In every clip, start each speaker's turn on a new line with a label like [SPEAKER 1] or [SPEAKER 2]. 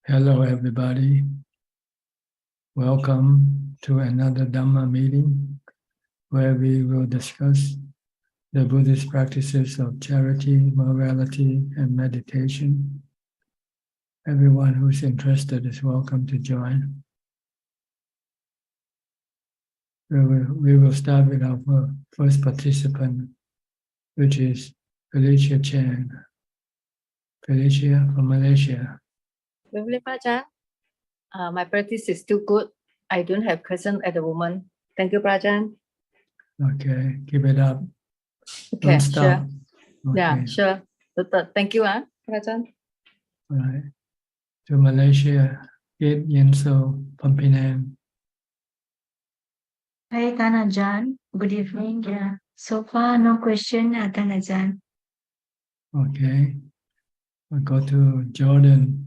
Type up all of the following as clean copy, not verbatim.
[SPEAKER 1] Hello, everybody. Welcome to another Dhamma meeting where we will discuss the Buddhist practices of charity, morality, and meditation. Everyone who's interested is welcome to join. We will start with our first participant, which is Felicia Chan. Felicia from Malaysia.
[SPEAKER 2] Prajan, my practice is still good. I don't have question at the moment. Thank you, Prajan.
[SPEAKER 1] Okay, keep it up.
[SPEAKER 2] Okay,
[SPEAKER 1] Don't stop.
[SPEAKER 2] sure.
[SPEAKER 1] Okay.
[SPEAKER 2] Yeah, sure. Thank you, Prajan.
[SPEAKER 1] All right. To Malaysia, Kit Yenso from Penang.
[SPEAKER 3] Hi, Ajaan. Good evening. Yeah. So far, no question, Ajaan.
[SPEAKER 1] Okay. We'll go to Jordan.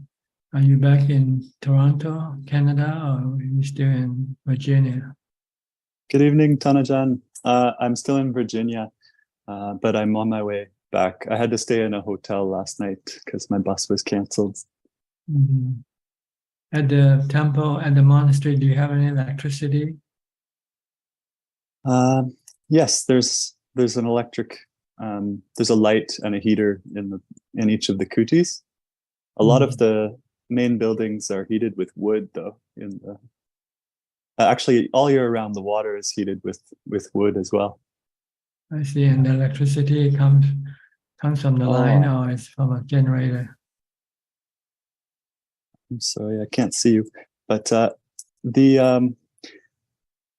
[SPEAKER 1] Are you back in Toronto, Canada, or are you still in Virginia?
[SPEAKER 4] Good evening, Tanajan. I'm still in Virginia, but I'm on my way back. I had to stay in a hotel last night because my bus was canceled.
[SPEAKER 1] Mm-hmm. At the temple, at the monastery, do you have any electricity?
[SPEAKER 4] Yes, there's an electric. There's a light and a heater in each of the kutis. A lot of the main buildings are heated with wood, though. Actually, all year round, the water is heated with wood as well.
[SPEAKER 1] I see. And the electricity comes from the line, or it's from a generator?
[SPEAKER 4] I'm sorry, I can't see you. But the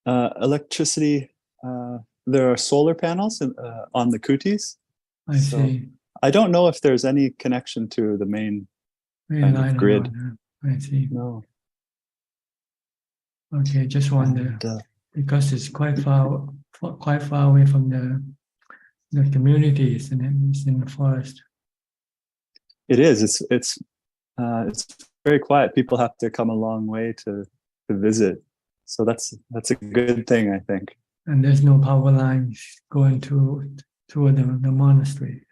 [SPEAKER 4] electricity, there are solar panels on the kutis.
[SPEAKER 1] I see.
[SPEAKER 4] I don't know if there's any connection to the main kind of grid.
[SPEAKER 1] I see.
[SPEAKER 4] No.
[SPEAKER 1] Okay, just wonder, because it's quite far away from the communities, and it's in the forest.
[SPEAKER 4] It is. It's very quiet. People have to come a long way to visit, so that's a good thing, I think.
[SPEAKER 1] And there's no power lines going to the monastery,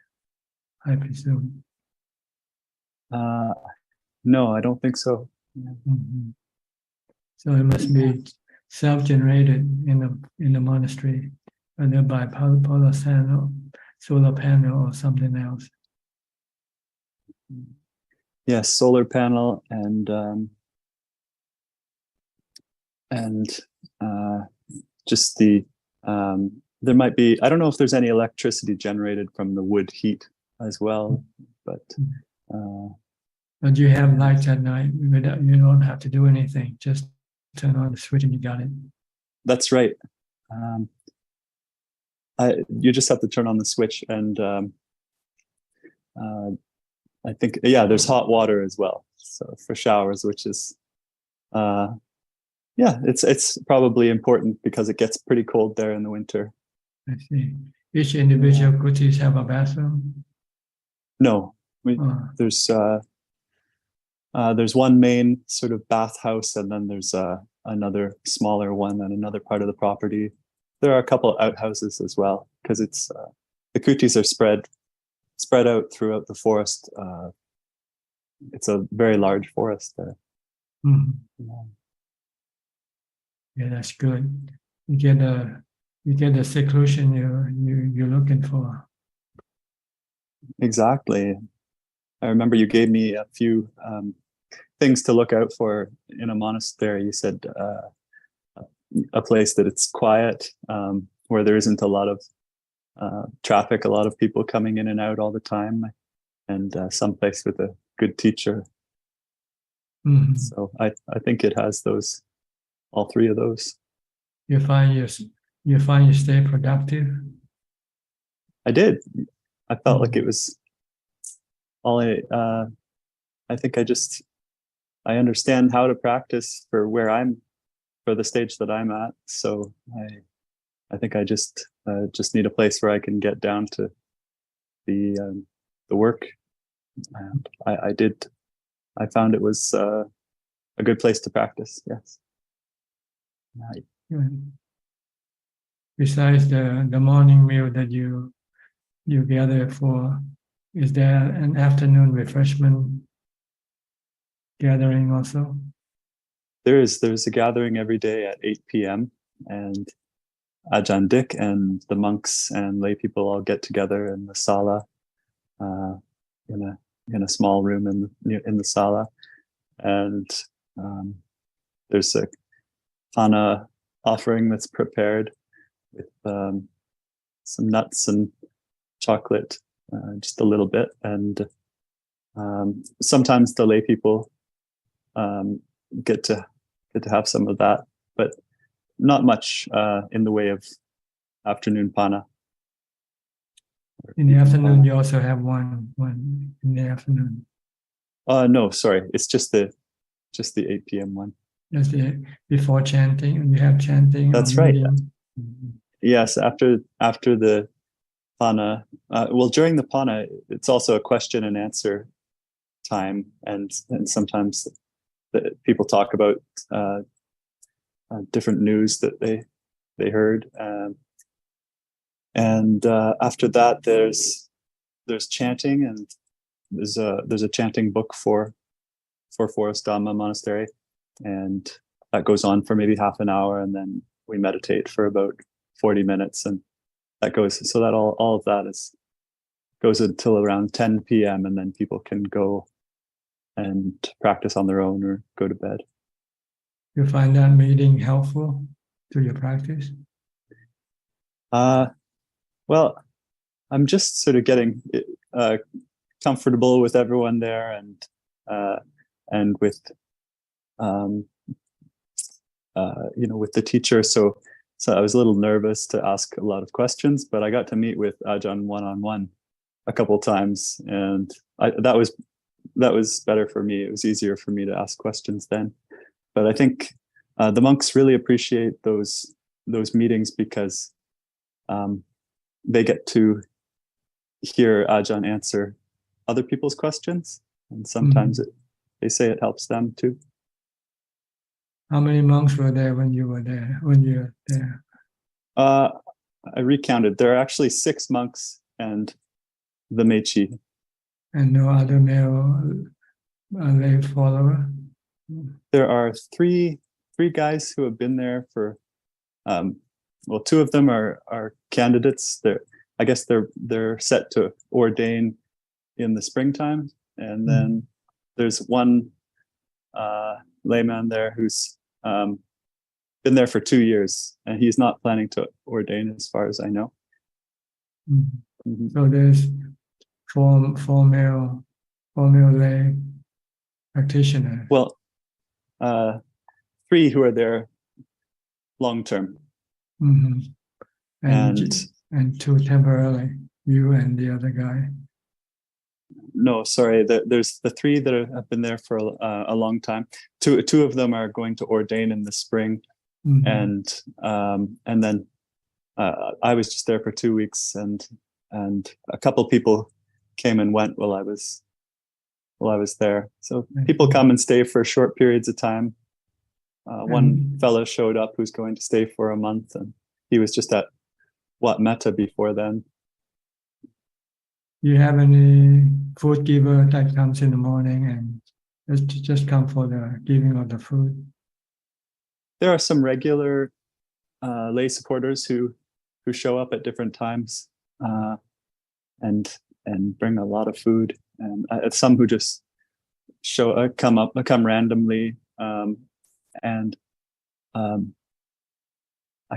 [SPEAKER 1] I presume.
[SPEAKER 4] No, I don't think so.
[SPEAKER 1] Mm-hmm. So it must be self-generated in the monastery, whether by solar panel or something else.
[SPEAKER 4] Yes, solar panel and just there might be, I don't know if there's any electricity generated from the wood heat as well, but
[SPEAKER 1] you have lights at night. You don't have to do anything, just turn on the switch and you got it.
[SPEAKER 4] That's right. You just have to turn on the switch, and I think, yeah, there's hot water as well, so for showers, which is it's probably important because it gets pretty cold there in the winter.
[SPEAKER 1] I see. Each individual kutis have a bathroom?
[SPEAKER 4] No, there's one main sort of bathhouse, and then there's another smaller one on another part of the property. There are a couple of outhouses as well, because it's the kutis are spread out throughout the forest. It's a very large forest there.
[SPEAKER 1] Mm-hmm. Yeah, that's good. You get the seclusion you're looking for.
[SPEAKER 4] Exactly. I remember you gave me a few things to look out for in a monastery. You said a place that it's quiet, where there isn't a lot of traffic, a lot of people coming in and out all the time, and some place with a good teacher.
[SPEAKER 1] Mm-hmm.
[SPEAKER 4] So I think it has all three of those.
[SPEAKER 1] You find you stay productive?
[SPEAKER 4] I did. I felt like it was all I think I understand how to practice for the stage that I'm at. So I think I just need a place where I can get down to the work. And I found it was a good place to practice. Yes. Right.
[SPEAKER 1] Besides the morning meal that you gather for, is there an afternoon refreshment gathering also?
[SPEAKER 4] There's a gathering every day at 8 p.m. and Ajaan Dik and the monks and lay people all get together in the sala, in a small room in the sala, and there's a pana offering that's prepared with some nuts and chocolate, just a little bit, and sometimes the lay people get to have some of that, but not much in the way of afternoon pana.
[SPEAKER 1] In the afternoon, you also have one in the afternoon.
[SPEAKER 4] No, sorry, it's just the 8 p.m. one.
[SPEAKER 1] Just before chanting, and you have chanting.
[SPEAKER 4] That's
[SPEAKER 1] or
[SPEAKER 4] right.
[SPEAKER 1] reading. Mhm.
[SPEAKER 4] Yes, after the pana. Well, during the pana, it's also a question and answer time, and sometimes people talk about different news that they heard, and after that, there's chanting, and there's a chanting book for Forest Dhamma Monastery, and that goes on for maybe half an hour, and then we meditate for about 40 minutes, and that goes so that all of that goes until around 10 p.m. and then people can go and practice on their own or go to bed.
[SPEAKER 1] You find that meeting helpful to your practice?
[SPEAKER 4] Well, I'm just sort of getting comfortable with everyone there, and with with the teacher. So I was a little nervous to ask a lot of questions, but I got to meet with Ajahn one-on-one a couple of times, and that was better for me. It was easier for me to ask questions then. But I think the monks really appreciate those meetings because they get to hear Ajahn answer other people's questions, and sometimes they say it helps them too.
[SPEAKER 1] How many monks were there when you were there? When you were there?
[SPEAKER 4] I recounted. There are actually 6 monks and the Mechi.
[SPEAKER 1] And no other male lay follower?
[SPEAKER 4] There are three guys who have been there for, well, 2 of them are candidates. I guess they're set to ordain in the springtime, and then there's one layman there who's been there for 2 years, and he's not planning to ordain, as far as I know. Mm-hmm.
[SPEAKER 1] So there's four male lay practitioners.
[SPEAKER 4] Well, 3 who are there long term,
[SPEAKER 1] and 2 temporarily. You and the other guy.
[SPEAKER 4] No, sorry. There's the 3 that have been there for a long time. Two of them are going to ordain in the spring, and then I was just there for 2 weeks, and a couple people came and went while I was there. So people come and stay for short periods of time. One fellow showed up who's going to stay for a month, and he was just at Wat Metta before then.
[SPEAKER 1] You have any food giver that comes in the morning and just come for the giving of the food?
[SPEAKER 4] There are some regular lay supporters who show up at different times and bring a lot of food, and some who just come randomly, and I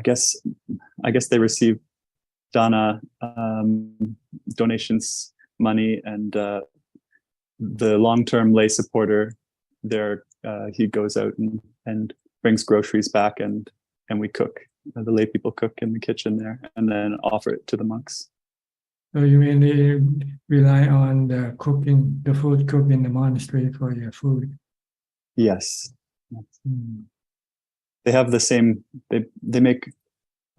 [SPEAKER 4] guess they receive dana, donations, money, and the long-term lay supporter there, he goes out and brings groceries back, and we cook. The lay people cook in the kitchen there and then offer it to the monks.
[SPEAKER 1] So you mainly rely on the food cooked in the monastery for your food?
[SPEAKER 4] Yes. They have the same, they make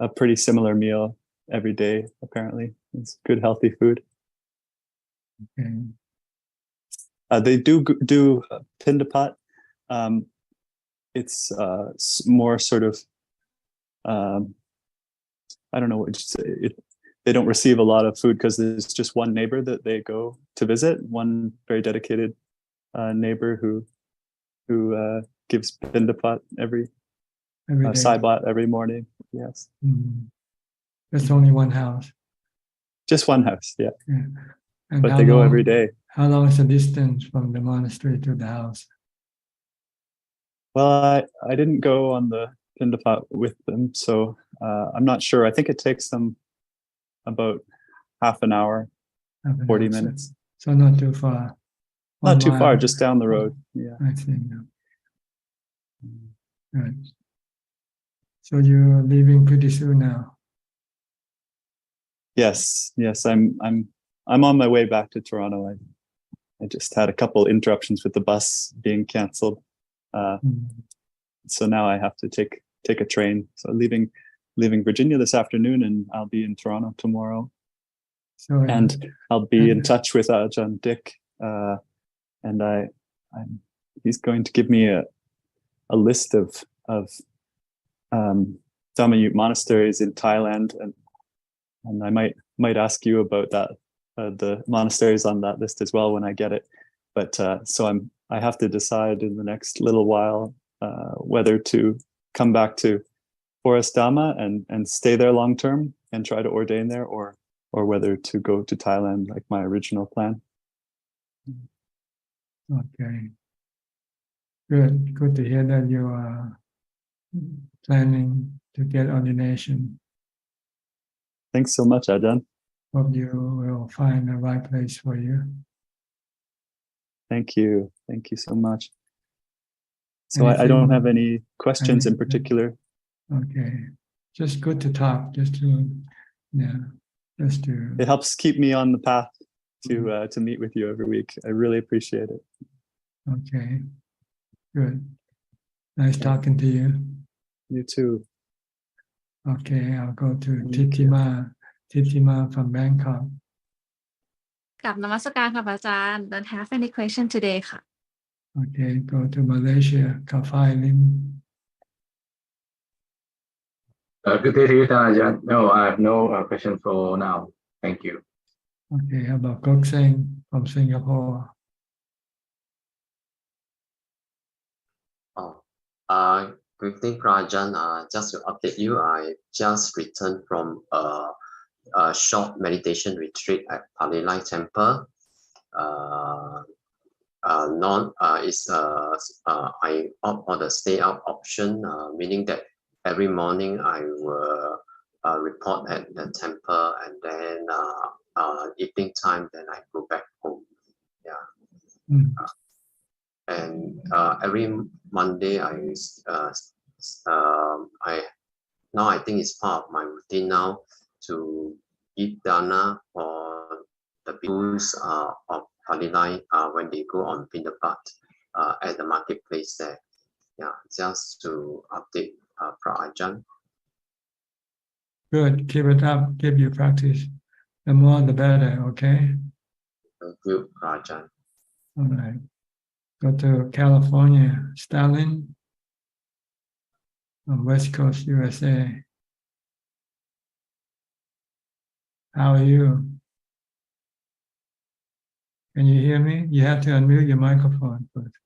[SPEAKER 4] a pretty similar meal every day, apparently. It's good, healthy food.
[SPEAKER 1] Okay.
[SPEAKER 4] They do pindapat. It's more sort of, I don't know what to say. They don't receive a lot of food because there's just one neighbor that they go to visit, one very dedicated neighbor who who gives Pindapat every
[SPEAKER 1] Every day.
[SPEAKER 4] Saibat every morning. Yes.
[SPEAKER 1] There's only one house.
[SPEAKER 4] Just one house, yeah.
[SPEAKER 1] And
[SPEAKER 4] But
[SPEAKER 1] how
[SPEAKER 4] they go
[SPEAKER 1] long-
[SPEAKER 4] every day.
[SPEAKER 1] How long is the distance from the monastery to the house?
[SPEAKER 4] Well, I didn't go on the Pindapat with them, so I'm not sure. I think it takes them about half an hour,
[SPEAKER 1] Half an
[SPEAKER 4] 40
[SPEAKER 1] hour, so-
[SPEAKER 4] minutes.
[SPEAKER 1] So not too far.
[SPEAKER 4] Not
[SPEAKER 1] 1
[SPEAKER 4] too far,
[SPEAKER 1] mile.
[SPEAKER 4] just down the road. Yeah.
[SPEAKER 1] I see. Right. So you're leaving pretty soon now.
[SPEAKER 4] Yes. I'm on my way back to Toronto. I just had a couple interruptions with the bus being canceled. So now I have to take a train. So leaving Virginia this afternoon, and I'll be in Toronto tomorrow.
[SPEAKER 1] So
[SPEAKER 4] And I'll be in touch with Ajahn Dick, and he's going to give me a list of Dhammayut monasteries in Thailand, and I might ask you about that, the monasteries on that list as well when I get it. But so I have to decide in the next little while whether to come back to Forest Dhamma and stay there long term and try to ordain there, or whether to go to Thailand like my original plan.
[SPEAKER 1] Okay. Good to hear that you are planning to get ordination.
[SPEAKER 4] Thanks so much, Ajahn.
[SPEAKER 1] Hope you will find the right place for you.
[SPEAKER 4] Thank you so much. So I don't have any questions in
[SPEAKER 1] anything-
[SPEAKER 4] particular.
[SPEAKER 1] Okay. Just good to talk, just to
[SPEAKER 4] It helps keep me on the path to meet with you every week. I really appreciate it.
[SPEAKER 1] Okay. Good. Nice talking to you.
[SPEAKER 4] You too.
[SPEAKER 1] Okay, I'll go to
[SPEAKER 4] Thank you.
[SPEAKER 1] Titima from Bangkok.
[SPEAKER 5] กลับนมัสการค่ะพระอาจารย์ Don't have any question today ค่ะ
[SPEAKER 1] Okay, go to Malaysia, Kafai Lim.
[SPEAKER 6] Good day to you, Ajahn. No, I have no question for now. Thank you.
[SPEAKER 1] Okay, how about Gok Seng from Singapore?
[SPEAKER 7] Good evening, Rajan. Just to update you, I just returned from a short meditation retreat at Palilai Temple. I opt for the stay out option, meaning that every morning I will report at the temple, and then evening time, then I go back home. Yeah. And every Monday now I think it's part of my routine now to give dana for the bhikkhus of Palilai when they go on Pindapat at the marketplace there. Yeah, just to update Ajahn.
[SPEAKER 1] Good, keep it up, keep your practice. The more the better, okay?
[SPEAKER 7] Thank you, Ajahn.
[SPEAKER 1] All right. Go to California, Stalin, on West Coast, USA. How are you? Can you hear me? You have to unmute your microphone first.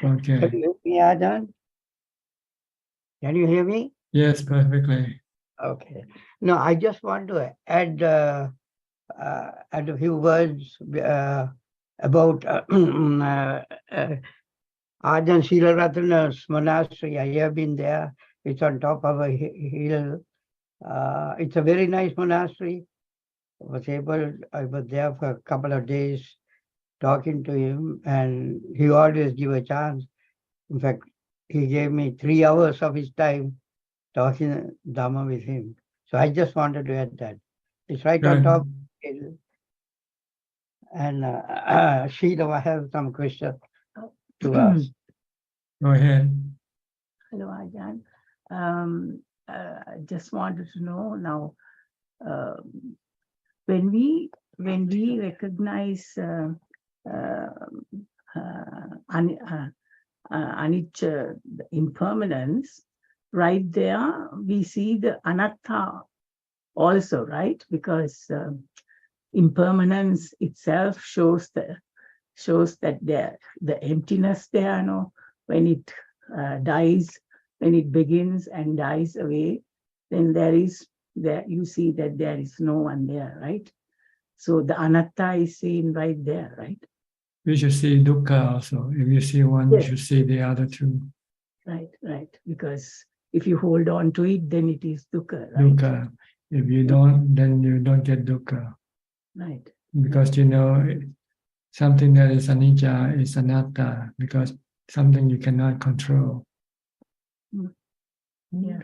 [SPEAKER 1] Okay.
[SPEAKER 8] Can you hear me, Ajahn? Can you hear me?
[SPEAKER 1] Yes, perfectly.
[SPEAKER 8] Okay. No, I just want to add a few words about Ajahn Sriratana's monastery. I have been there. It's on top of a hill. It's a very nice monastery. I was there for a couple of days talking to him, and he always give a chance. In fact, he gave me 3 hours of his time talking Dhamma with him. So I just wanted to add that. It's right on
[SPEAKER 1] Good.
[SPEAKER 8] top of the hill. And Sheila, I have some questions to ask.
[SPEAKER 1] Go ahead.
[SPEAKER 9] Hello, Ajahn. I just wanted to know now, when we recognize anicca, the impermanence, right there we see the anatta also, right? Because impermanence itself shows shows that the emptiness there, no, when it dies, when it begins and dies away, then there you see that there is no one there, right? So the anatta is seen right there, right?
[SPEAKER 1] We should see dukkha also. If you see one, you
[SPEAKER 9] Yes.
[SPEAKER 1] should see the other two.
[SPEAKER 9] Right, right. Because if you hold on to it, then it is dukkha, right?
[SPEAKER 1] Dukkha. If you don't, then you don't get dukkha.
[SPEAKER 9] Right.
[SPEAKER 1] Because you know something that is anicca is anatta, because something you cannot control.
[SPEAKER 9] Yeah.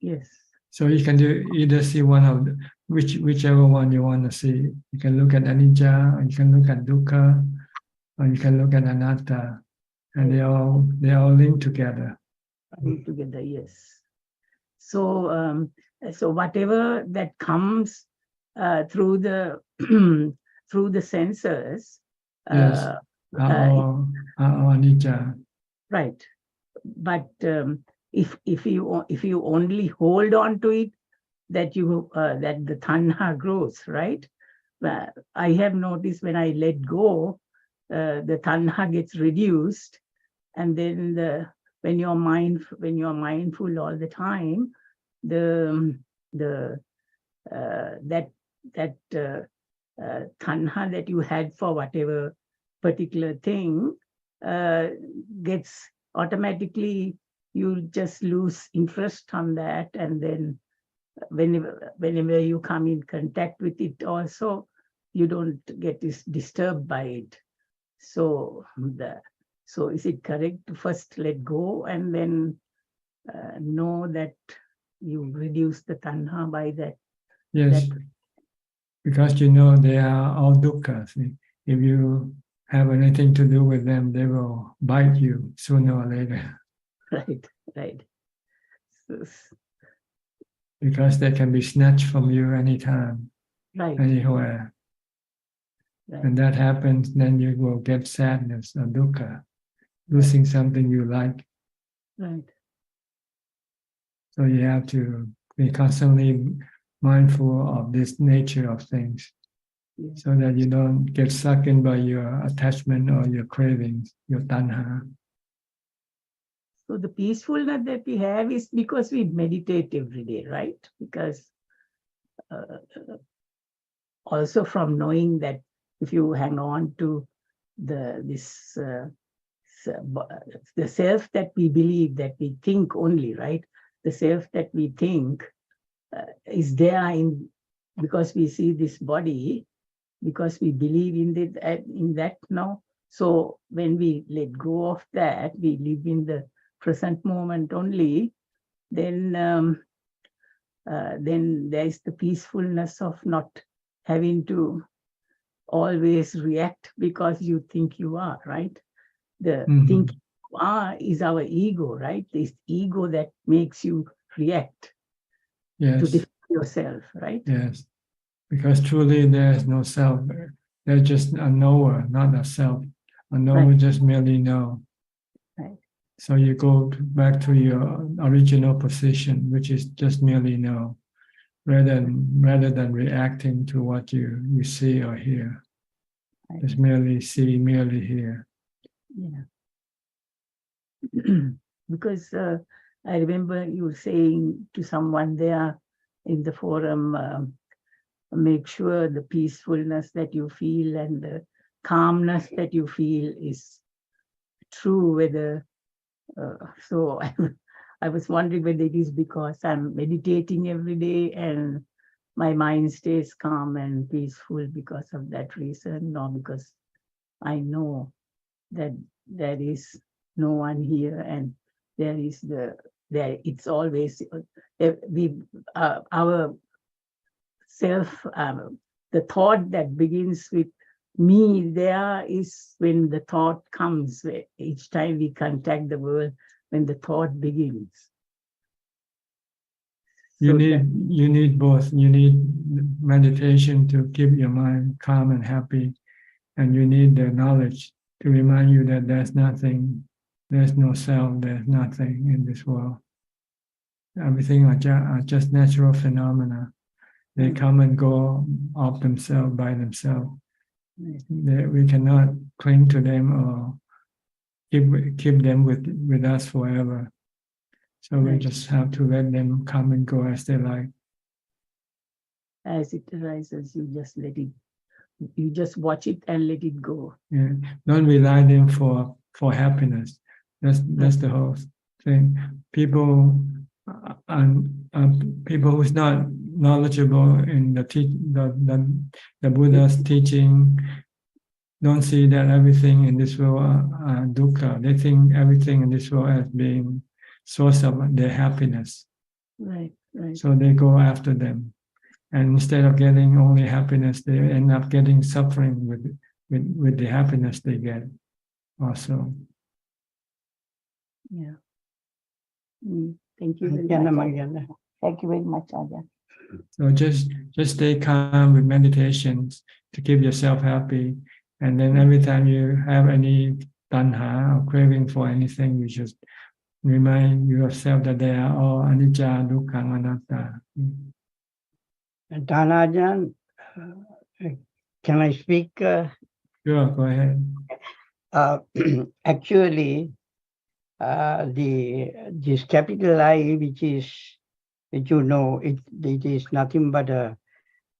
[SPEAKER 9] Yes.
[SPEAKER 1] So you can either see one of whichever one you want to see. You can look at anicca, or you can look at dukkha, or you can look at anatta, and they all linked together.
[SPEAKER 9] Linked together, yes. So so whatever that comes through the through the senses,
[SPEAKER 1] Yes, are all anicca.
[SPEAKER 9] right. But if you only hold on to it, that the tanha grows, right? I have noticed when I let go, the tanha gets reduced, and then when you're mindful all the time, that tanha that you had for whatever particular thing gets automatically, you just lose interest on that, and then whenever you come in contact with it also, you don't get disturbed by it. So is it correct to first let go and then know that you reduce the tanha by that?
[SPEAKER 1] Yes, because you know they are all dukkha. If you have anything to do with them, they will bite you sooner or later.
[SPEAKER 9] Right, right.
[SPEAKER 1] Because they can be snatched from you anytime,
[SPEAKER 9] right,
[SPEAKER 1] anywhere.
[SPEAKER 9] right.
[SPEAKER 1] When that happens, then you will get sadness or dukkha, losing something you like.
[SPEAKER 9] Right.
[SPEAKER 1] So you have to be constantly mindful of this nature of things, so that you don't get sucked in by your attachment or your cravings, your tanha.
[SPEAKER 9] So the peacefulness that we have is because we meditate every day, right? Because also from knowing that if you hang on to the self that we believe, that we think only, right? The self that we think is there because we see this body, because we believe in that now. So when we let go of that, we live in the present moment only, then there is the peacefulness of not having to always react because you think you are, right? The think you are is our ego, right? This ego that makes you react to defend yourself, right?
[SPEAKER 1] Yes, because truly there is no self. There's just a knower, not a self. A knower just merely know.
[SPEAKER 9] Right.
[SPEAKER 1] So you go back to your original position, which is just merely know, rather than reacting to what you see or hear.
[SPEAKER 9] Right.
[SPEAKER 1] Just merely see, merely hear.
[SPEAKER 9] Yeah. Because I remember you saying to someone there in the forum, make sure the peacefulness that you feel and the calmness that you feel is true, whether so I was wondering whether it is because I'm meditating every day and my mind stays calm and peaceful because of that reason, or because I know that there is no one here and it's always our self, the thought that begins with me there is when the thought comes, each time we contact the world, when the thought begins.
[SPEAKER 1] You need both. You need meditation to keep your mind calm and happy, and you need the knowledge to remind you that there's nothing, there's no self, there's nothing in this world. Everything are just natural phenomena. They come and go of themselves by themselves. We cannot cling to them or keep them with us forever. So we
[SPEAKER 9] Right.
[SPEAKER 1] just have to let them come and go as they like.
[SPEAKER 9] As it arises, you just let it, you just watch it and let it go.
[SPEAKER 1] Yeah. Don't rely on them for happiness. That's the whole thing. People people who's not knowledgeable in the Buddha's teaching don't see that everything in this world are dukkha. They think everything in this world as being source of their happiness.
[SPEAKER 9] Right, right.
[SPEAKER 1] So they go after them. And instead of getting only happiness, they end up getting suffering with the happiness they get also.
[SPEAKER 9] Yeah. Thank you very much. Ajahn. Thank you very much, Ajahn.
[SPEAKER 1] So just stay calm with meditations to keep yourself happy. And then every time you have any tanha or craving for anything, you just remind yourself that they are all anicca, dukkha, anatta.
[SPEAKER 8] Dhanajan, can I speak?
[SPEAKER 1] Sure, go ahead.
[SPEAKER 8] Actually, this capital I, which you know, it is nothing but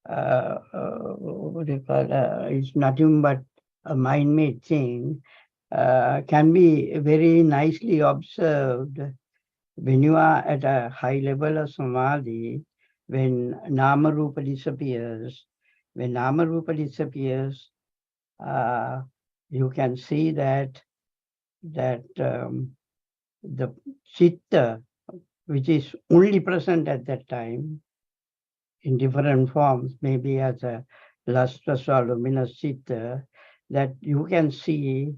[SPEAKER 8] what do you call it's nothing but a mind-made thing. Can be very nicely observed when you are at a high level of samadhi. When nama rupa disappears, you can see that the chitta, which is only present at that time in different forms, maybe as a lustrous or luminous chitta, that you can see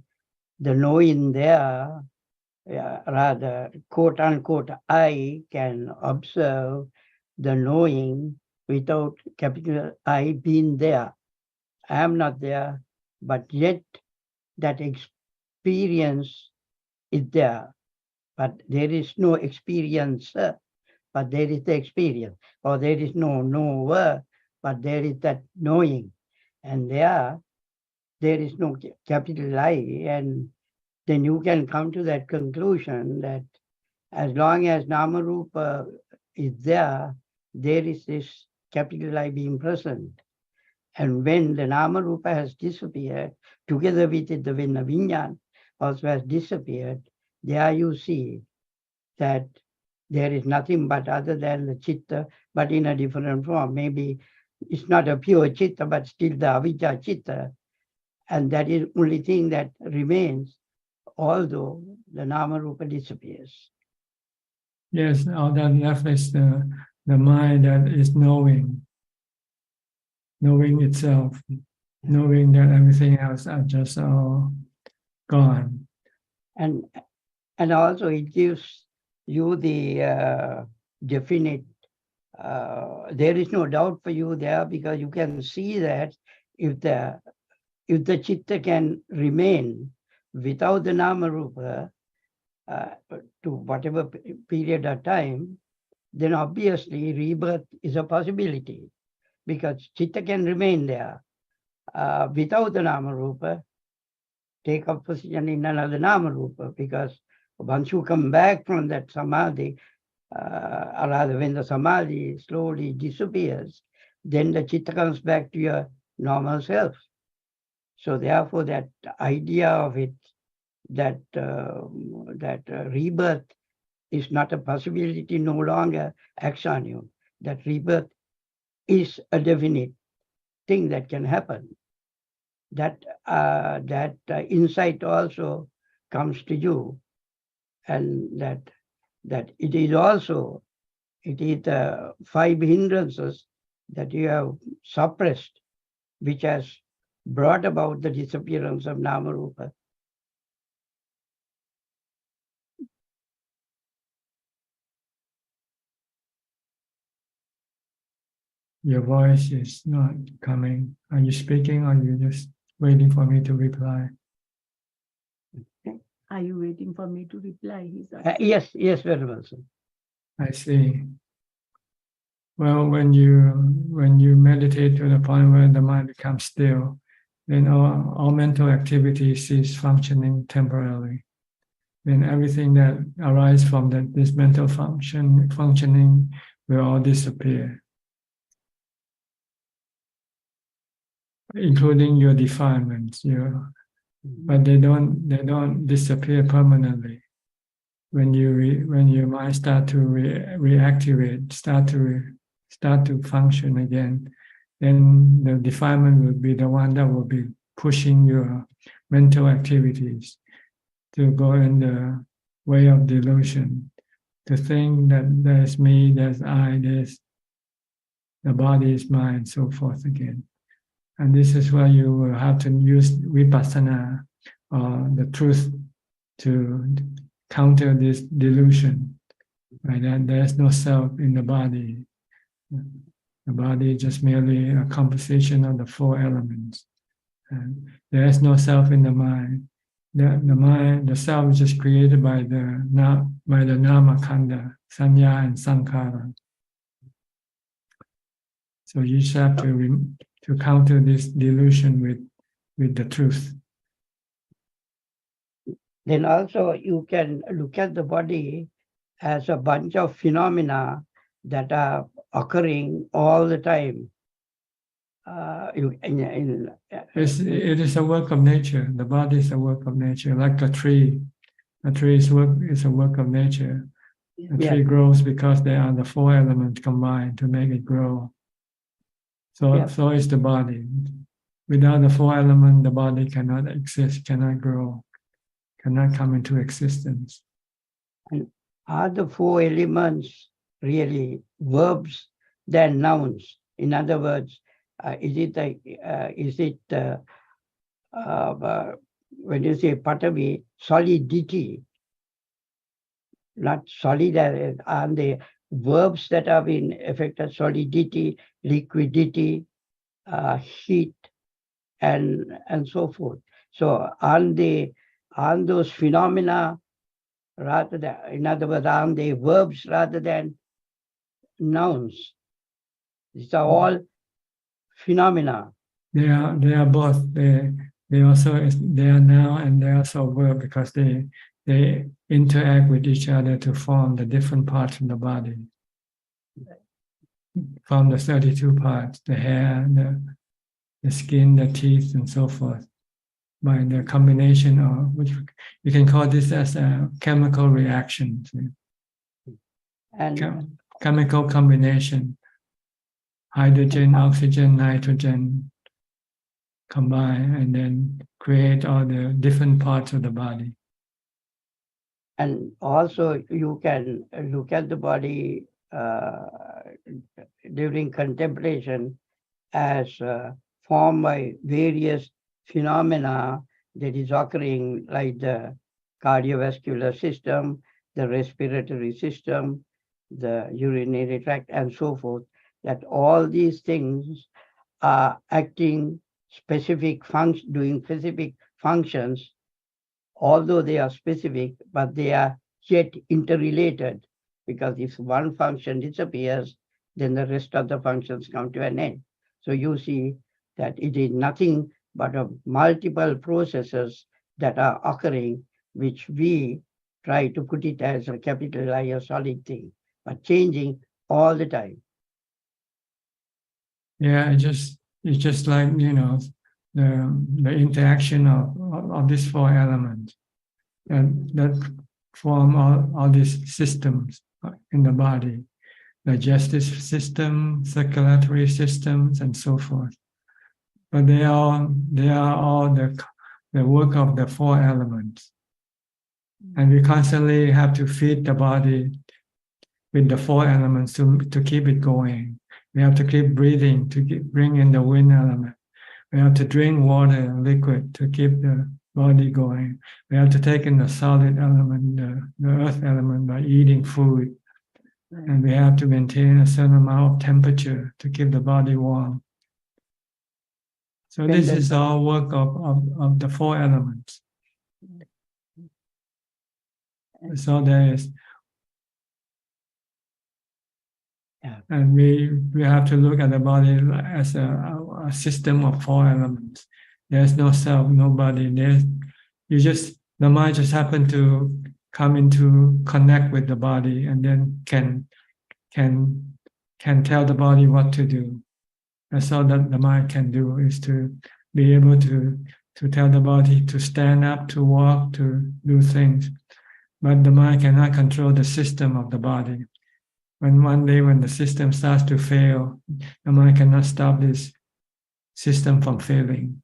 [SPEAKER 8] the knowing there, rather, quote unquote, I can observe the knowing without capital I being there. I am not there, but yet that experience is there. But there is no experiencer, but there is the experience. Or there is no knower, but there is that knowing. And there is no capital I. And then you can come to that conclusion that as long as Nama Rupa is there, there is this capital I being present. And when the Nama Rupa has disappeared, together with it, when the Vinyan also has disappeared, there you see that there is nothing but other than the Chitta, but in a different form. Maybe it's not a pure Chitta, but still the Avijja Chitta. And that is the only thing that remains, although the Nama Rupa disappears.
[SPEAKER 1] Yes, all that left is the mind that is knowing itself, knowing that everything else are just all gone.
[SPEAKER 8] And also it gives you the definite, there is no doubt for you there, because you can see that if the Chitta can remain without the Nama Rupa to whatever period of time, then obviously rebirth is a possibility, because Chitta can remain there without the Nama Rupa, take up position in another Nama Rupa, because once you come back from that samadhi, or rather when the samadhi slowly disappears, then the Chitta comes back to your normal self. So therefore that idea of it, that rebirth is not a possibility, no longer acts on you. That rebirth is a definite thing that can happen. That insight also comes to you, and that it is the 5 hindrances that you have suppressed, which has brought about the disappearance of Nama Rupa.
[SPEAKER 1] Your voice is not coming. Are you speaking, or are you just waiting for me to reply?
[SPEAKER 9] Are you waiting for me to reply?
[SPEAKER 8] Yes, very well, sir.
[SPEAKER 1] I see. Well, when you meditate to the point where the mind becomes still, then all mental activity cease functioning temporarily. Then everything that arises from this mental functioning will all disappear, including your defilements. But they don't disappear permanently. When your mind start to reactivate, start to function again, then the defilement will be the one that will be pushing your mental activities to go in the way of delusion, to think that there's me, there's I, there's the body is mine, so forth again. And this is why you will have to use vipassana, the truth, to counter this delusion, right? That there's no self in the body. The body is just merely a composition of the four elements. And there is no self in the mind. The mind, the self is just created by the nama khanda, sanya and sankhara. So you just have to counter this delusion with the truth.
[SPEAKER 8] Then also you can look at the body as a bunch of phenomena that are occurring all the time.
[SPEAKER 1] It is a work of nature. The body is a work of nature, like a tree. A tree is a work of nature. A tree grows because there are the four elements combined to make it grow. So is the body. Without the four elements, the body cannot exist, cannot grow, cannot come into existence.
[SPEAKER 8] And are the four elements really verbs than nouns? In other words, is it when you say patavi, solidity, not solid, and the verbs that have been affected, solidity, liquidity, heat, and so forth. So aren't those phenomena rather than, in other words, aren't they verbs rather than nouns? These are all phenomena.
[SPEAKER 1] They are both. They are noun and they are also verb because they interact with each other to form the different parts of the body. From the 32 parts, the hair, the skin, the teeth, and so forth, by the combination of, which you can call this as a chemical reaction.
[SPEAKER 8] And
[SPEAKER 1] chemical combination, hydrogen, oxygen, nitrogen, combine and then create all the different parts of the body.
[SPEAKER 8] And also you can look at the body during contemplation as formed by various phenomena that is occurring, like the cardiovascular system, the respiratory system, the urinary tract, and so forth, that all these things are acting specific functions, doing specific functions, although they are specific, but they are yet interrelated, because if one function disappears, then the rest of the functions come to an end. So you see that it is nothing but multiple processes that are occurring, which we try to put it as a capital I, a solid thing, but changing all the time.
[SPEAKER 1] Yeah, it's just like, the interaction of these four elements that form all these systems in the body, digestive system, circulatory systems, and so forth. But they are all the work of the four elements. And we constantly have to feed the body with the four elements to keep it going. We have to keep breathing to bring in the wind element. We have to drink water, liquid, to keep the body going. We have to take in the solid element, the earth element, by eating food. And we have to maintain a certain amount of temperature to keep the body warm. So this is all work of the four elements. So there is. And we have to look at the body as a system of four elements. There's no self, no body. The mind just happen to come into connect with the body, and then can tell the body what to do. That's all that the mind can do, is to be able to tell the body to stand up, to walk, to do things. But the mind cannot control the system of the body. When one day when the system starts to fail, the mind cannot stop this system from failing.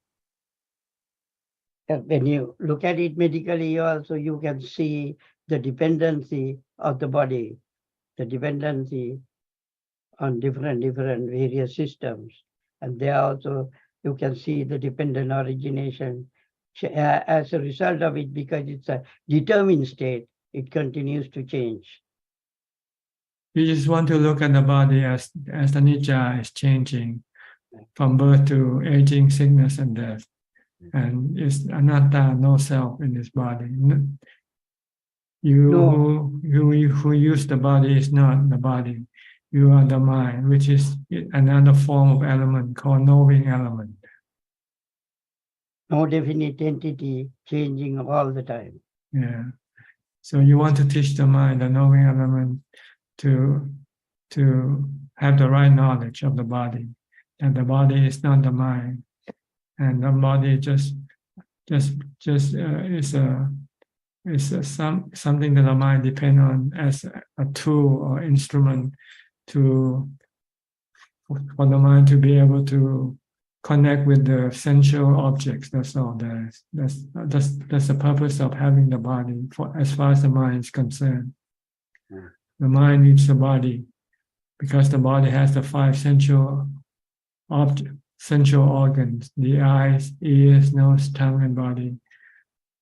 [SPEAKER 8] When you look at it medically also, you can see the dependency of the body, the dependency on different various systems. And there also you can see the dependent origination as a result of it, because it's a determined state, it continues to change.
[SPEAKER 1] You just want to look at the body as anicca is changing from birth to aging, sickness, and death. And it's anatta, no self in this body. Who use the body is not the body. You are the mind, which is another form of element called knowing element.
[SPEAKER 8] No definite entity, changing all the time.
[SPEAKER 1] Yeah. So you want to teach the mind, the knowing element, to have the right knowledge of the body, and the body is not the mind, and the body just is something that the mind depend on as a tool or instrument for the mind to be able to connect with the sensual objects. That's all there is. That's the purpose of having the body, for as far as the mind is concerned. The mind needs the body because the body has the 5 sensual organs: the eyes, ears, nose, tongue, and body,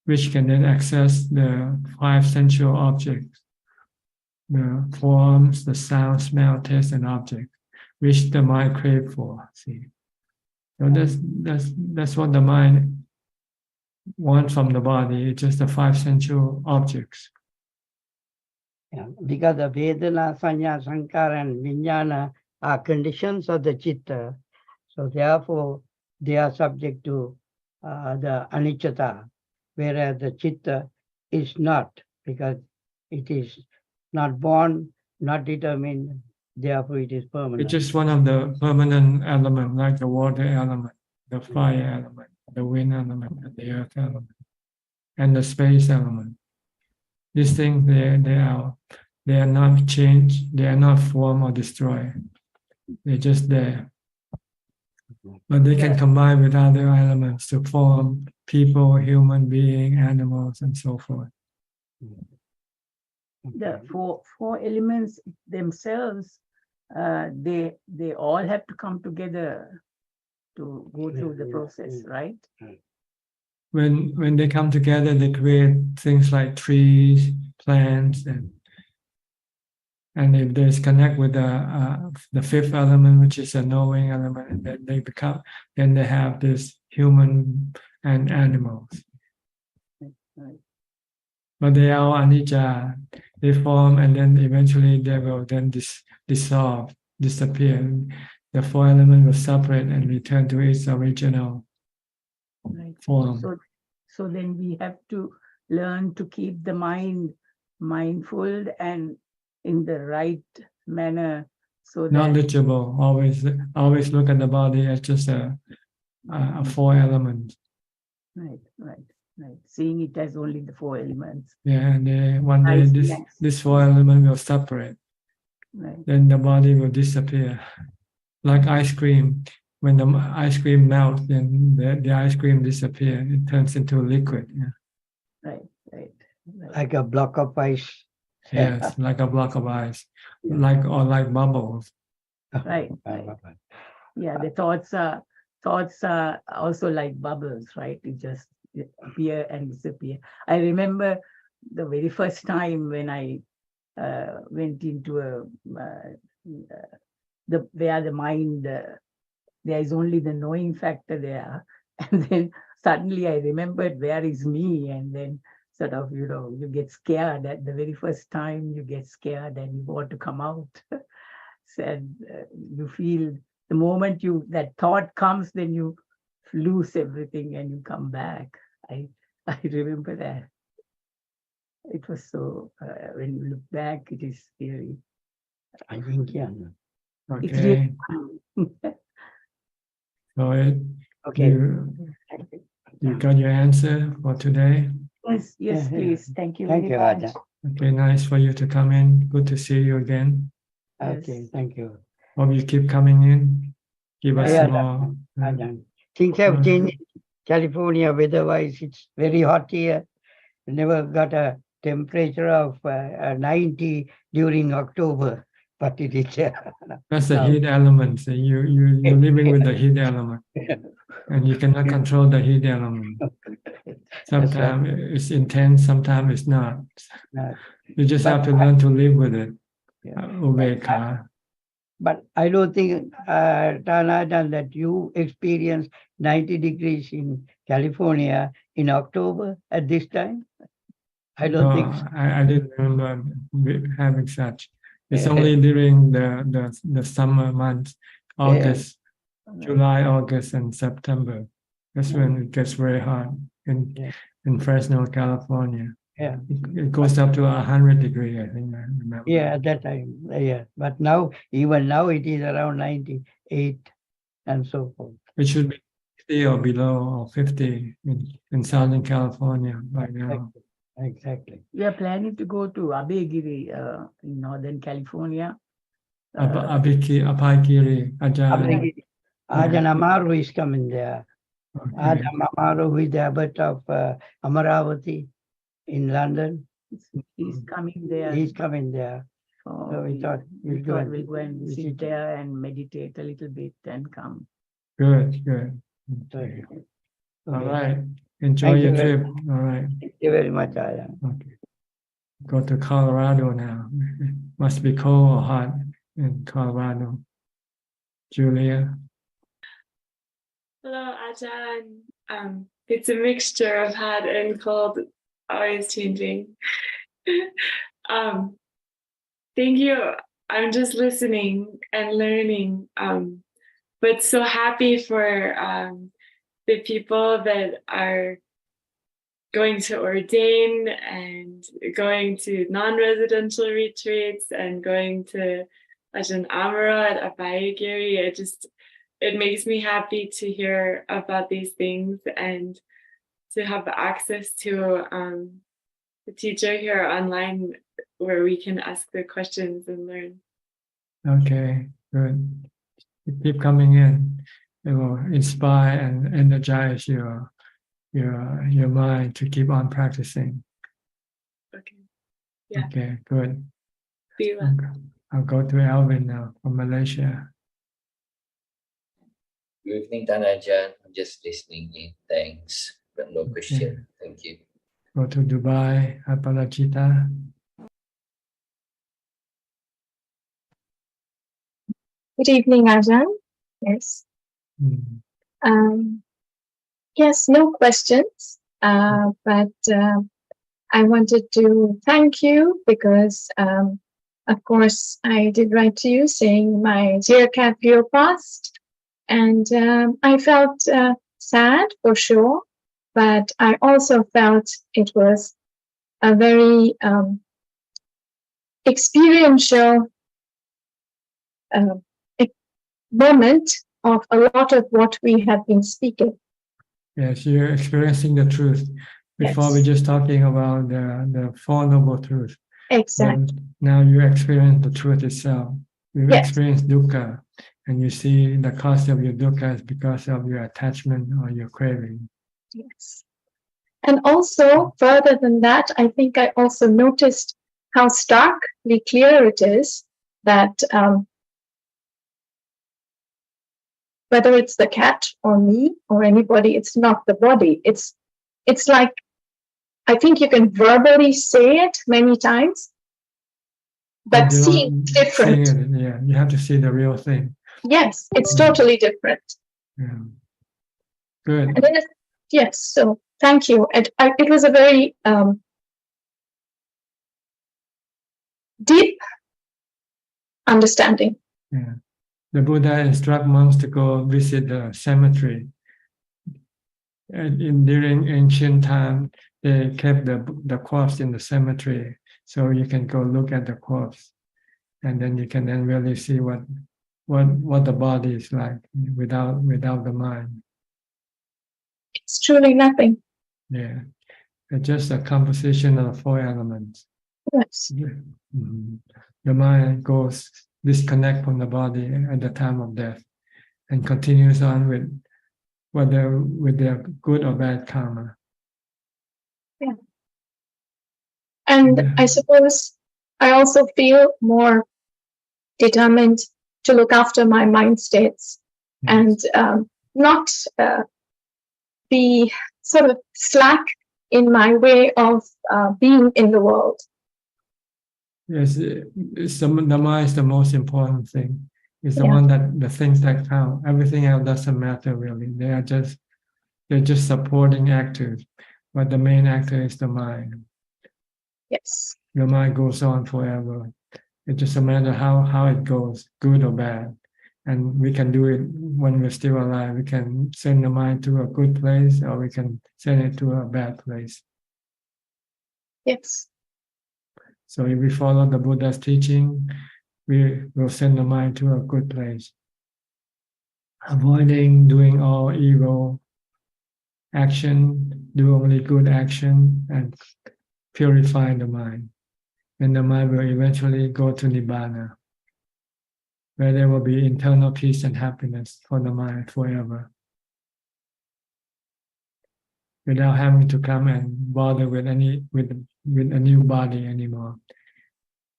[SPEAKER 1] which can then access the 5 sensual objects, the forms, the sound, smell, taste, and object, which the mind crave for. See, so that's what the mind wants from the body. It's just the 5 sensual objects.
[SPEAKER 8] Yeah, because the Vedana, Sanya, Sankara, and Vijnana are conditions of the Chitta. So therefore, they are subject to the Anicca, whereas the Chitta is not, because it is not born, not determined, therefore it is permanent.
[SPEAKER 1] It's just one of the permanent elements, like the water element, the fire element, the wind element, and the earth element, and the space element. These things, they are not changed, they are not formed or destroyed. They're just there. But they can combine with other elements to form people, human being, animals, and so forth.
[SPEAKER 9] The four elements themselves, they all have to come together to go through the process, right?
[SPEAKER 1] When they come together, they create things like trees, plants, and if they connect with the 5th element, which is a knowing element, then they have this human and animals.
[SPEAKER 9] Right.
[SPEAKER 1] But they are anicca. They form and then eventually they will then dissolve, disappear. The 4 elements will separate and return to its original form.
[SPEAKER 9] So then we have to learn to keep the mind mindful and in the right manner, so that
[SPEAKER 1] knowledgeable. Always look at the body as just a 4 elements.
[SPEAKER 9] Right. Seeing it as only the 4 elements.
[SPEAKER 1] Yeah, and one day this 4 elements will separate.
[SPEAKER 9] Right.
[SPEAKER 1] Then the body will disappear. Like ice cream. When the ice cream melts, then the ice cream disappears. It turns into liquid. Yeah.
[SPEAKER 9] Right.
[SPEAKER 8] Like a block of ice.
[SPEAKER 1] Yes, like a block of ice, like bubbles.
[SPEAKER 9] Right. Yeah, the thoughts are also like bubbles, right? It just appear and disappear. I remember the very first time when I went into where the mind, there is only the knowing factor there, and then suddenly I remembered where is me, and then sort of, you get scared at the very first time. You get scared and you want to come out. And you feel the moment that thought comes, then you lose everything and you come back. I remember that. It was so, when you look back, it is scary.
[SPEAKER 8] I think, yeah.
[SPEAKER 9] It's
[SPEAKER 1] Okay.
[SPEAKER 9] really fun.
[SPEAKER 1] So it,
[SPEAKER 8] Okay.
[SPEAKER 1] you got your answer for today?
[SPEAKER 9] Yes, yes,
[SPEAKER 8] Yeah.
[SPEAKER 9] please. Thank you
[SPEAKER 8] Thank
[SPEAKER 9] very
[SPEAKER 8] you,
[SPEAKER 9] much.
[SPEAKER 8] Ajahn.
[SPEAKER 1] Okay, nice for you to come in. Good to see you again.
[SPEAKER 8] Okay,
[SPEAKER 9] Yes.
[SPEAKER 8] thank you.
[SPEAKER 1] Hope you keep coming in. Give us
[SPEAKER 8] Yeah,
[SPEAKER 1] more.
[SPEAKER 8] Ajahn. Things have changed. California, weather-wise, it's very hot here. Never got a temperature of 90 during October, but it is.
[SPEAKER 1] That's the
[SPEAKER 8] now.
[SPEAKER 1] heat element. So you're living with the heat element, and you cannot control the heat element. Sometimes it's intense, sometimes it's not.
[SPEAKER 8] Not.
[SPEAKER 1] You just
[SPEAKER 8] But
[SPEAKER 1] have to learn to live with it.
[SPEAKER 8] Yeah.
[SPEAKER 1] Ubeka.
[SPEAKER 8] But I don't think, Ajahn, that you experienced 90 degrees in California in October at this time. I don't think so.
[SPEAKER 1] I didn't remember having such. It's only during the summer months, August, July, August, and September. That's when it gets very hot in Fresno, California.
[SPEAKER 8] Yeah.
[SPEAKER 1] It goes up to 100 degrees, I think. I remember.
[SPEAKER 8] Yeah, at that time. Yeah. But now, even now, it is around 98 and so forth.
[SPEAKER 1] It should be 50 or below, or 50 in Southern California by now.
[SPEAKER 8] Exactly.
[SPEAKER 9] We are planning to go to Abegiri in Northern California.
[SPEAKER 1] Apaikiri, Ajahn.
[SPEAKER 8] Ajahn Amaru is coming there.
[SPEAKER 1] Okay.
[SPEAKER 8] Ajahn Amaru, who is the abbot of Amaravati in London.
[SPEAKER 9] He's coming there.
[SPEAKER 8] He's coming there.
[SPEAKER 9] So
[SPEAKER 8] we thought
[SPEAKER 9] we'll go and
[SPEAKER 8] visit
[SPEAKER 9] sit there and meditate a little bit and come.
[SPEAKER 1] Good, good.
[SPEAKER 8] Okay.
[SPEAKER 1] All
[SPEAKER 8] Okay.
[SPEAKER 1] right. Enjoy
[SPEAKER 8] Thank
[SPEAKER 1] your
[SPEAKER 8] you very
[SPEAKER 1] trip. All right.
[SPEAKER 8] Thank you very much, Ajahn.
[SPEAKER 1] Okay. Go to Colorado now. Must be cold or hot in Colorado. Julia.
[SPEAKER 10] Hello, Ajahn. It's a mixture of hot and cold, always changing. Thank you. I'm just listening and learning, but so happy for the people that are going to ordain and going to non-residential retreats and going to Ajahn Amaro at Abhayagiri. It makes me happy to hear about these things and to have access to the teacher here online where we can ask the questions and learn.
[SPEAKER 1] Okay, good. You keep coming in. It will inspire and energize your mind to keep on practicing.
[SPEAKER 10] Okay. Yeah.
[SPEAKER 1] Okay, good.
[SPEAKER 10] Be well.
[SPEAKER 1] I'll go to Alvin now from Malaysia.
[SPEAKER 11] Good evening, Ajahn. I'm just listening in. Thanks. But no question. Thank you.
[SPEAKER 1] Go to Dubai, Aparajita.
[SPEAKER 12] Good evening, Ajahn. Yes. Yes, no questions, but I wanted to thank you because, of course, I did write to you saying my dear cat Leo passed, and I felt sad for sure, but I also felt it was a very experiential moment of a lot of what we have been speaking.
[SPEAKER 1] Yes, you're experiencing the truth. Before we're just talking about the Four Noble Truths.
[SPEAKER 12] Exactly.
[SPEAKER 1] But now you experience the truth itself. You experience dukkha, and you see the cause of your dukkha is because of your attachment or your craving.
[SPEAKER 12] Yes. And also, further than that, I think I also noticed how starkly clear it is that whether it's the cat or me or anybody, it's not the body. It's like, I think you can verbally say it many times, but seeing different.
[SPEAKER 1] Yeah, you have to see the real thing.
[SPEAKER 12] Yes, it's totally different.
[SPEAKER 1] Yeah. Good.
[SPEAKER 12] And then yes, so thank you. It was a very deep understanding.
[SPEAKER 1] Yeah. The Buddha instructs monks to go visit the cemetery And during ancient time, they kept the corpse in the cemetery, so you can go look at the corpse, and then you can then really see what the body is like without the mind.
[SPEAKER 12] It's truly nothing.
[SPEAKER 1] Yeah, it's just a composition of 4 elements.
[SPEAKER 12] Yes.
[SPEAKER 1] Mhm. The mind goes disconnect from the body at the time of death, and continues on with their good or bad karma.
[SPEAKER 12] Yeah. And
[SPEAKER 1] Yeah.
[SPEAKER 12] I suppose I also feel more determined to look after my mind states and not be sort of slack in my way of being in the world.
[SPEAKER 1] Yes, the mind is the most important thing. It's the
[SPEAKER 12] Yeah.
[SPEAKER 1] one that the things that count. Everything else doesn't matter really. They're just supporting actors, but the main actor is the mind.
[SPEAKER 12] Yes.
[SPEAKER 1] Your mind goes on forever. It just a matter how it goes, good or bad. And we can do it when we're still alive. We can send the mind to a good place, or we can send it to a bad place.
[SPEAKER 12] Yes.
[SPEAKER 1] So if we follow the Buddha's teaching, we will send the mind to a good place. Avoiding doing all evil action, do only good action, and purify the mind. And the mind will eventually go to Nibbana, where there will be internal peace and happiness for the mind forever, without having to come and bother with a new body anymore.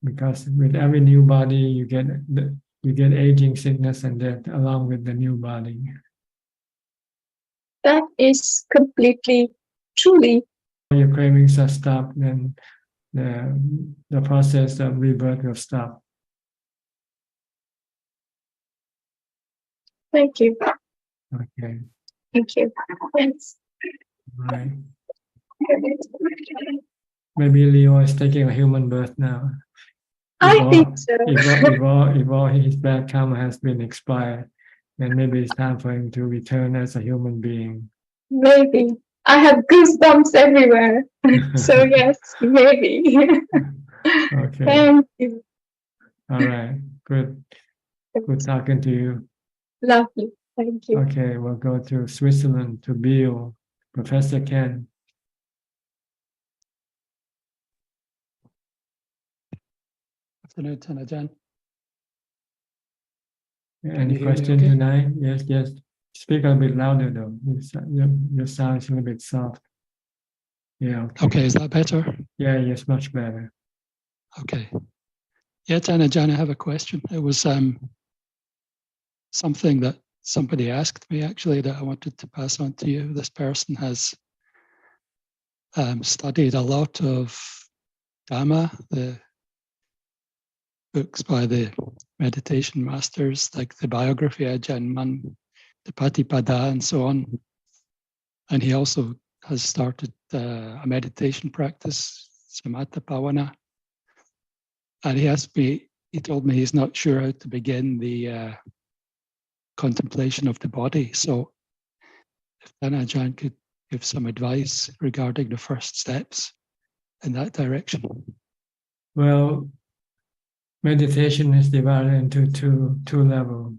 [SPEAKER 1] Because with every new body, you get aging, sickness, and death along with the new body.
[SPEAKER 12] That is completely, truly.
[SPEAKER 1] Your cravings are stopped, then the process of rebirth will stop.
[SPEAKER 12] Thank you.
[SPEAKER 1] Okay.
[SPEAKER 12] Thank you. Thanks.
[SPEAKER 1] Right. Maybe Leo is taking a human birth now.
[SPEAKER 12] I think so.
[SPEAKER 1] If all his bad karma has been expired, then maybe it's time for him to return as a human being.
[SPEAKER 12] Maybe. I have goosebumps everywhere. So yes, maybe.
[SPEAKER 1] Okay.
[SPEAKER 12] Thank you.
[SPEAKER 1] All right. Good. Good talking to you.
[SPEAKER 12] Lovely. Thank you.
[SPEAKER 1] Okay, we'll go to Switzerland, to Bill, Professor Ken.
[SPEAKER 13] Afternoon, Ajaan.
[SPEAKER 1] Any question tonight? Yes. Speak a bit louder though. Your sound is a little bit soft. Yeah.
[SPEAKER 13] Okay, is that better?
[SPEAKER 1] Yeah, yes, much better.
[SPEAKER 13] Okay. Yeah, Ajaan, I have a question. It was something that somebody asked me actually that I wanted to pass on to you. This person has studied a lot of Dhamma, the books by the meditation masters, like the biography of Ajahn Mun, the Patipada, and so on. And he also has started a meditation practice, Samatha Bhavana. And he told me he's not sure how to begin the contemplation of the body. So if Ajahn could give some advice regarding the first steps in that direction.
[SPEAKER 1] Well, meditation is divided into two levels.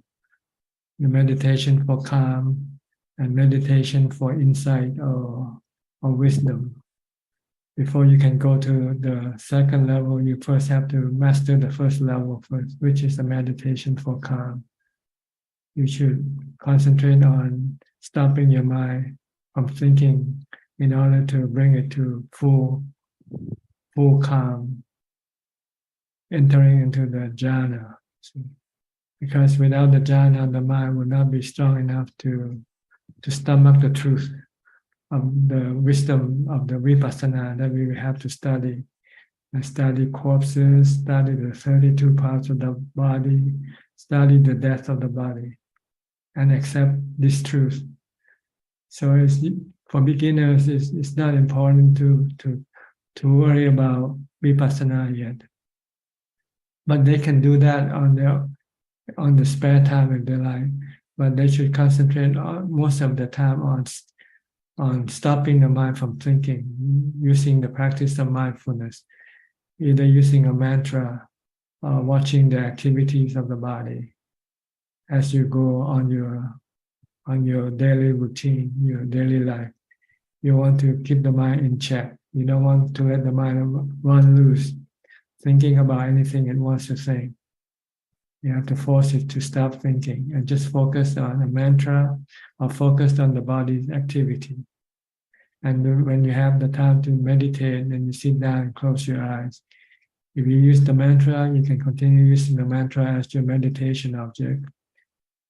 [SPEAKER 1] The meditation for calm and meditation for insight or wisdom. Before you can go to the second level, you first have to master the first level first, which is the meditation for calm. You should concentrate on stopping your mind from thinking in order to bring it to full calm, entering into the jhana. Because without the jhana, the mind will not be strong enough to stomach the truth of the wisdom of the vipassana that we will have to study. And study corpses, study the 32 parts of the body, study the death of the body, and accept this truth. So for beginners, it's not important to worry about vipassana yet. But they can do that on the spare time if they like. But they should concentrate most of the time on stopping the mind from thinking, using the practice of mindfulness, either using a mantra or watching the activities of the body as you go on your daily routine, your daily life. You want to keep the mind in check. You don't want to let the mind run loose, thinking about anything it wants to think. You have to force it to stop thinking and just focus on a mantra or focus on the body's activity. And when you have the time to meditate and you sit down and close your eyes, if you use the mantra, you can continue using the mantra as your meditation object.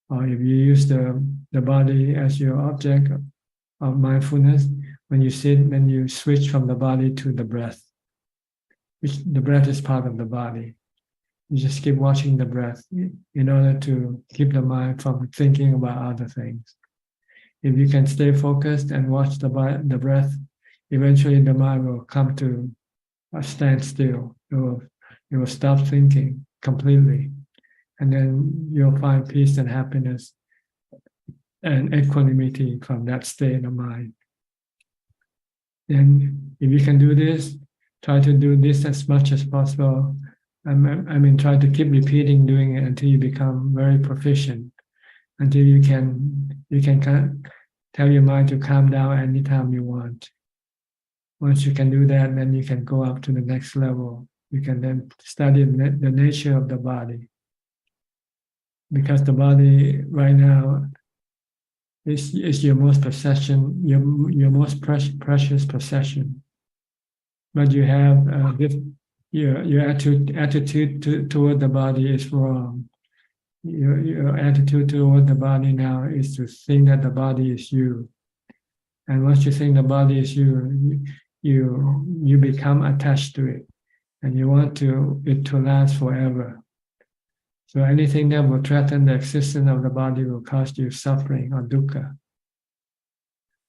[SPEAKER 1] Or if you use the body as your object of mindfulness, when you sit, then you switch from the body to the breath, which the breath is part of the body. You just keep watching the breath in order to keep the mind from thinking about other things. If you can stay focused and watch the breath, eventually the mind will come to a standstill. It will stop thinking completely. And then you'll find peace and happiness and equanimity from that state of mind. Then if you can do this, try to do this as much as possible. Try to keep repeating doing it until you become very proficient, until you can tell your mind to calm down anytime you want. Once you can do that, then you can go up to the next level. You can then study the nature of the body. Because the body right now is your most possession, your most precious possession. But you have your attitude toward the body is wrong. Your attitude toward the body now is to think that the body is you. And once you think the body is you, you become attached to it, and you want it to last forever. So anything that will threaten the existence of the body will cause you suffering or dukkha.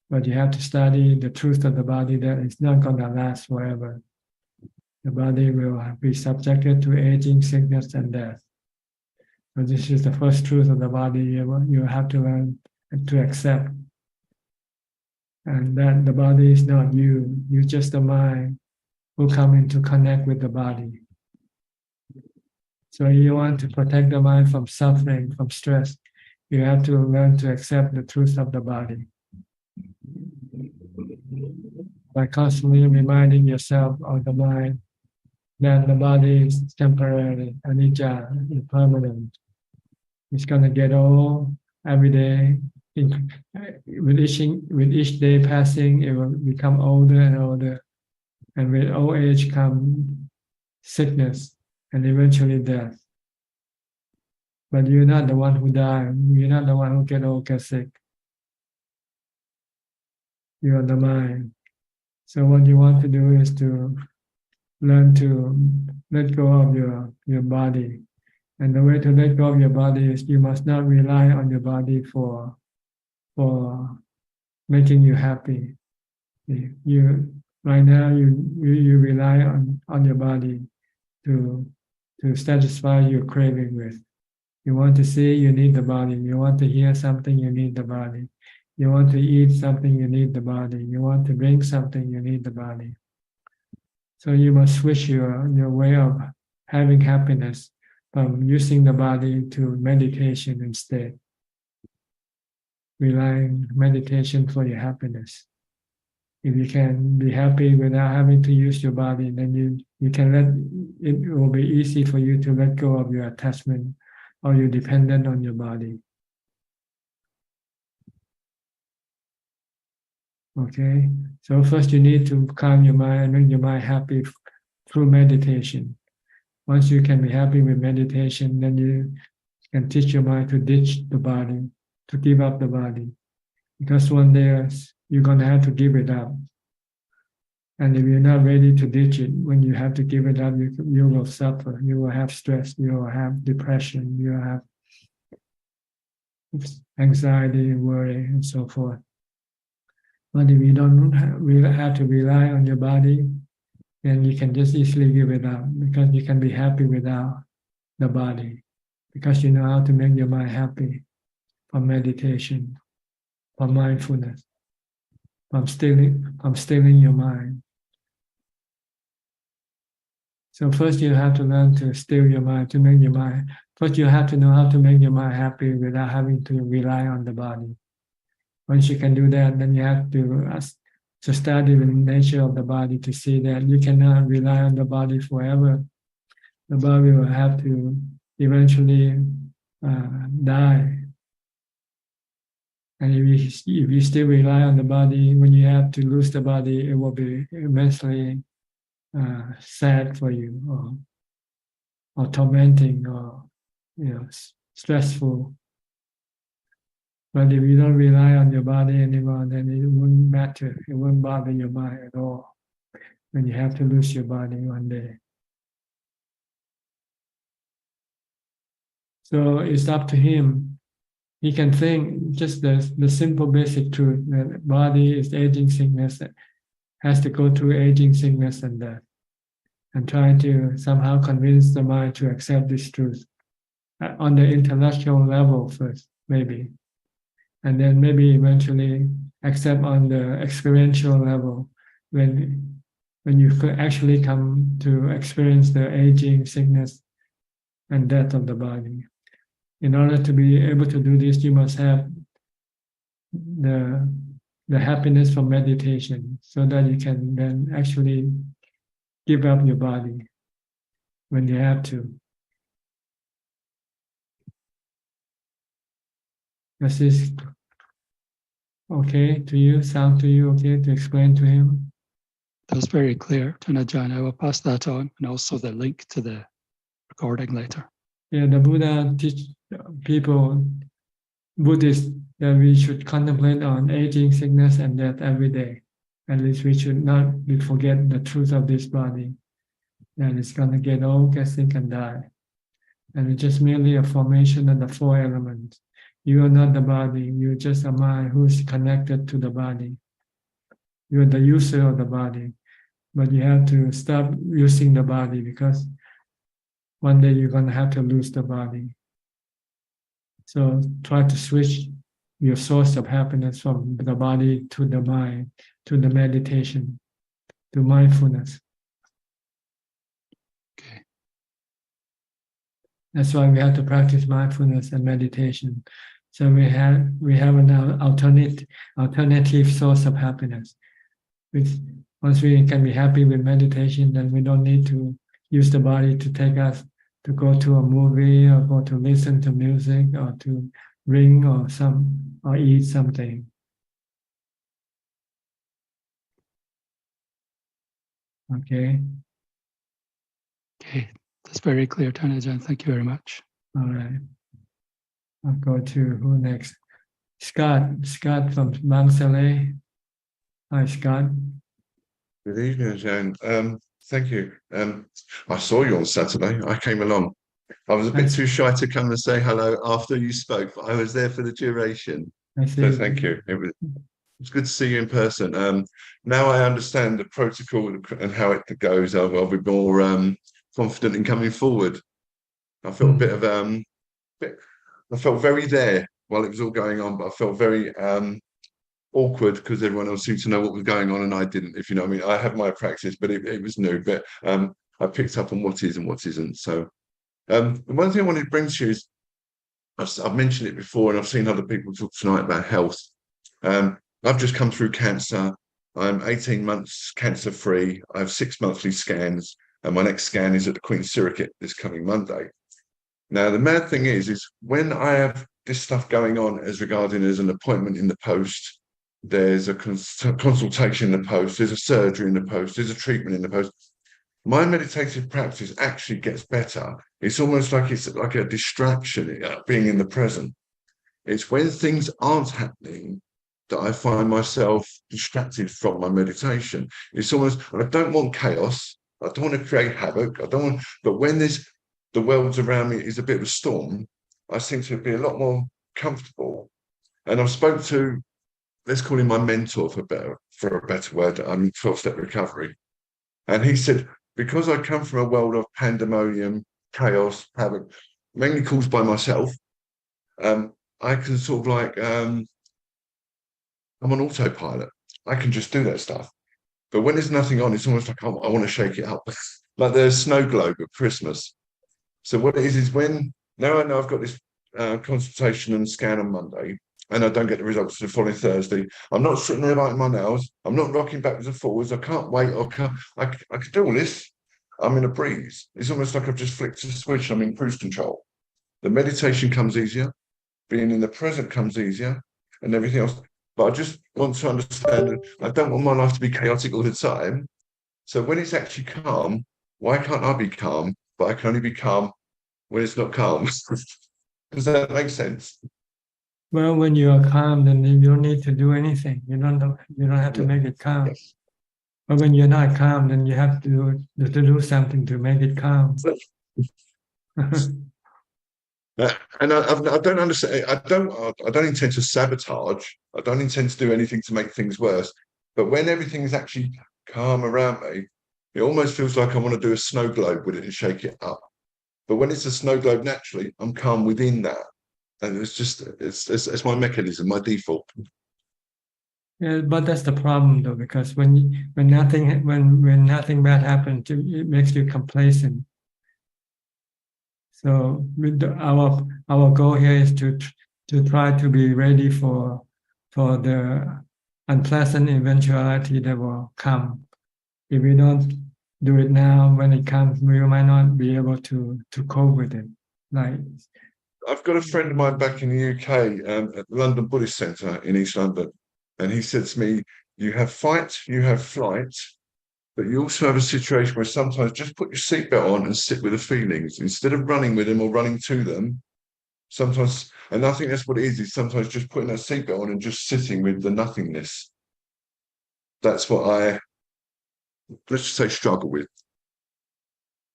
[SPEAKER 1] But you have to study the truth of the body that it's not going to last forever. The body will be subjected to aging, sickness, and death. So this is the first truth of the body you have to learn to accept. And that the body is not you. You're just the mind who come in to connect with the body. So you want to protect the mind from suffering, from stress. You have to learn to accept the truth of the body. By constantly reminding yourself of the mind that the body is temporary, anicca, impermanent. It's going to get old every day. With each day passing, it will become older and older. And with old age comes sickness and eventually death. But you're not the one who dies. You're not the one who get old, get sick. You're the mind. So what you want to do is to learn to let go of your body. And the way to let go of your body is you must not rely on your body for making you happy. Right now you rely on your body to satisfy your craving with. You want to see, you need the body. You want to hear something, you need the body. You want to eat something, you need the body. You want to drink something, you need the body. So you must switch your way of having happiness from using the body to meditation instead. Relying meditation for your happiness. If you can be happy without having to use your body, then you can it will be easy for you to let go of your attachment or you're dependent on your body. Okay, so first you need to calm your mind and make your mind happy through meditation. Once you can be happy with meditation, then you can teach your mind to ditch the body, to give up the body. Because one day you're going to have to give it up. And if you're not ready to ditch it, when you have to give it up, you will suffer. You will have stress. You will have depression. You will have anxiety, worry, and so forth. But if you don't have to rely on your body, then you can just easily give it up because you can be happy without the body because you know how to make your mind happy from meditation, from mindfulness. from stealing your mind. So first you have to learn to still your mind, to make your mind. First you have to know how to make your mind happy without having to rely on the body. Once you can do that, then you have to study the nature of the body to see that you cannot rely on the body forever. The body will have to eventually die. And if you still rely on the body, when you have to lose the body, it will be immensely sad for you, or tormenting, or stressful. But if you don't rely on your body anymore, then it wouldn't matter. It won't bother your mind at all when you have to lose your body one day. So it's up to him. He can think just the simple basic truth that body is aging, sickness, has to go through aging, sickness, and death, and try to somehow convince the mind to accept this truth on the intellectual level first, maybe, and then maybe eventually accept on the experiential level when you could actually come to experience the aging, sickness, and death of the body. In order to be able to do this, you must have the happiness from meditation, so that you can then actually give up your body when you have to. Is this okay to you? Sound to you okay to explain to him?
[SPEAKER 13] That's very clear, Ajaan. I will pass that on, and also the link to the recording later.
[SPEAKER 1] Yeah, the Buddha teach people, Buddhists, that we should contemplate on aging, sickness, and death every day. At least we should not forget the truth of this body, that it's going to get old, get sick, and die. And it's just merely a formation of the four elements. You are not the body, you're just a mind who's connected to the body. You're the user of the body, but you have to stop using the body, because one day you're going to have to lose the body. So try to switch your source of happiness from the body to the mind, to the meditation, to mindfulness.
[SPEAKER 13] Okay.
[SPEAKER 1] That's why we have to practice mindfulness and meditation. So we have an alternative source of happiness. Once we can be happy with meditation, then we don't need to use the body to take us to go to a movie, or go to listen to music, or to ring, or eat something. Okay.
[SPEAKER 13] Okay, that's very clear, Ajaan. Thank you very much.
[SPEAKER 1] All right. I'll go to who next? Scott from Mansalay. Hi, Scott.
[SPEAKER 14] Good evening, Ajaan. Thank you. I saw you on Saturday. I came along. I was a bit too shy to come and say hello after you spoke, but I was there for the duration. So thank you. It's good to see you in person. Now I understand the protocol and how it goes. I'll be more confident in coming forward. I felt a bit of I felt very there while it was all going on, but I felt very awkward because everyone else seemed to know what was going on and I didn't, if you know what I mean. I have my practice, but it was new. But I picked up on what is and what isn't. So the one thing I wanted to bring to you is, I've mentioned it before and I've seen other people talk tonight about health. I've just come through cancer. I'm 18 months cancer free. I have 6 monthly scans, and my next scan is at the Queen's Surrogate this coming Monday. Now, the mad thing is when I have this stuff going on as regarding as an appointment in the post, there's a consultation in the post, there's a surgery in the post, there's a treatment in the post. My meditative practice actually gets better. It's almost like it's like a distraction, being in the present. It's when things aren't happening that I find myself distracted from my meditation. It's almost, and I don't want chaos. I don't want to create havoc. But when the world around me is a bit of a storm, I seem to be a lot more comfortable. And I've spoke to, let's call him my mentor for a better word. I'm in 12-step recovery. And he said, because I come from a world of pandemonium, chaos, havoc, mainly caused by myself, I can sort of like, I'm on autopilot. I can just do that stuff. But when there's nothing on, it's almost like I want to shake it up. Like the snow globe at Christmas. So what it is when, now I know I've got this consultation and scan on Monday, and I don't get the results the following Thursday. I'm not sitting there biting my nails. I'm not rocking backwards and forwards. I can't wait. I can do all this. I'm in a breeze. It's almost like I've just flicked a switch. I'm in cruise control. The meditation comes easier. Being in the present comes easier, and everything else. But I just want to understand that I don't want my life to be chaotic all the time. So when it's actually calm, why can't I be calm? But I can only be calm when it's not calm. Does that make sense?
[SPEAKER 1] Well, when you are calm, then you don't need to do anything. You don't have to make it calm.
[SPEAKER 14] Yes.
[SPEAKER 1] But when you're not calm, then you have to do something to make it calm.
[SPEAKER 14] And I don't understand. I don't intend to sabotage. I don't intend to do anything to make things worse. But when everything is actually calm around me, it almost feels like I want to do a snow globe with it and shake it up. But when it's a snow globe naturally, I'm calm within that, and it's my mechanism, my default.
[SPEAKER 1] Yeah, but that's the problem though, because when nothing bad happens, it makes you complacent. So our goal here is to try to be ready for the unpleasant eventuality that will come. If we don't do it now, when it comes, we might not be able to cope with it. Like,
[SPEAKER 14] I've got a friend of mine back in the UK at the London Buddhist Centre in East London, and he said to me, "You have fight, you have flight, but you also have a situation where sometimes just put your seatbelt on and sit with the feelings instead of running with them or running to them. Sometimes, and I think that's what it is sometimes just putting that seatbelt on and just sitting with the nothingness. That's what let's just say, struggle with."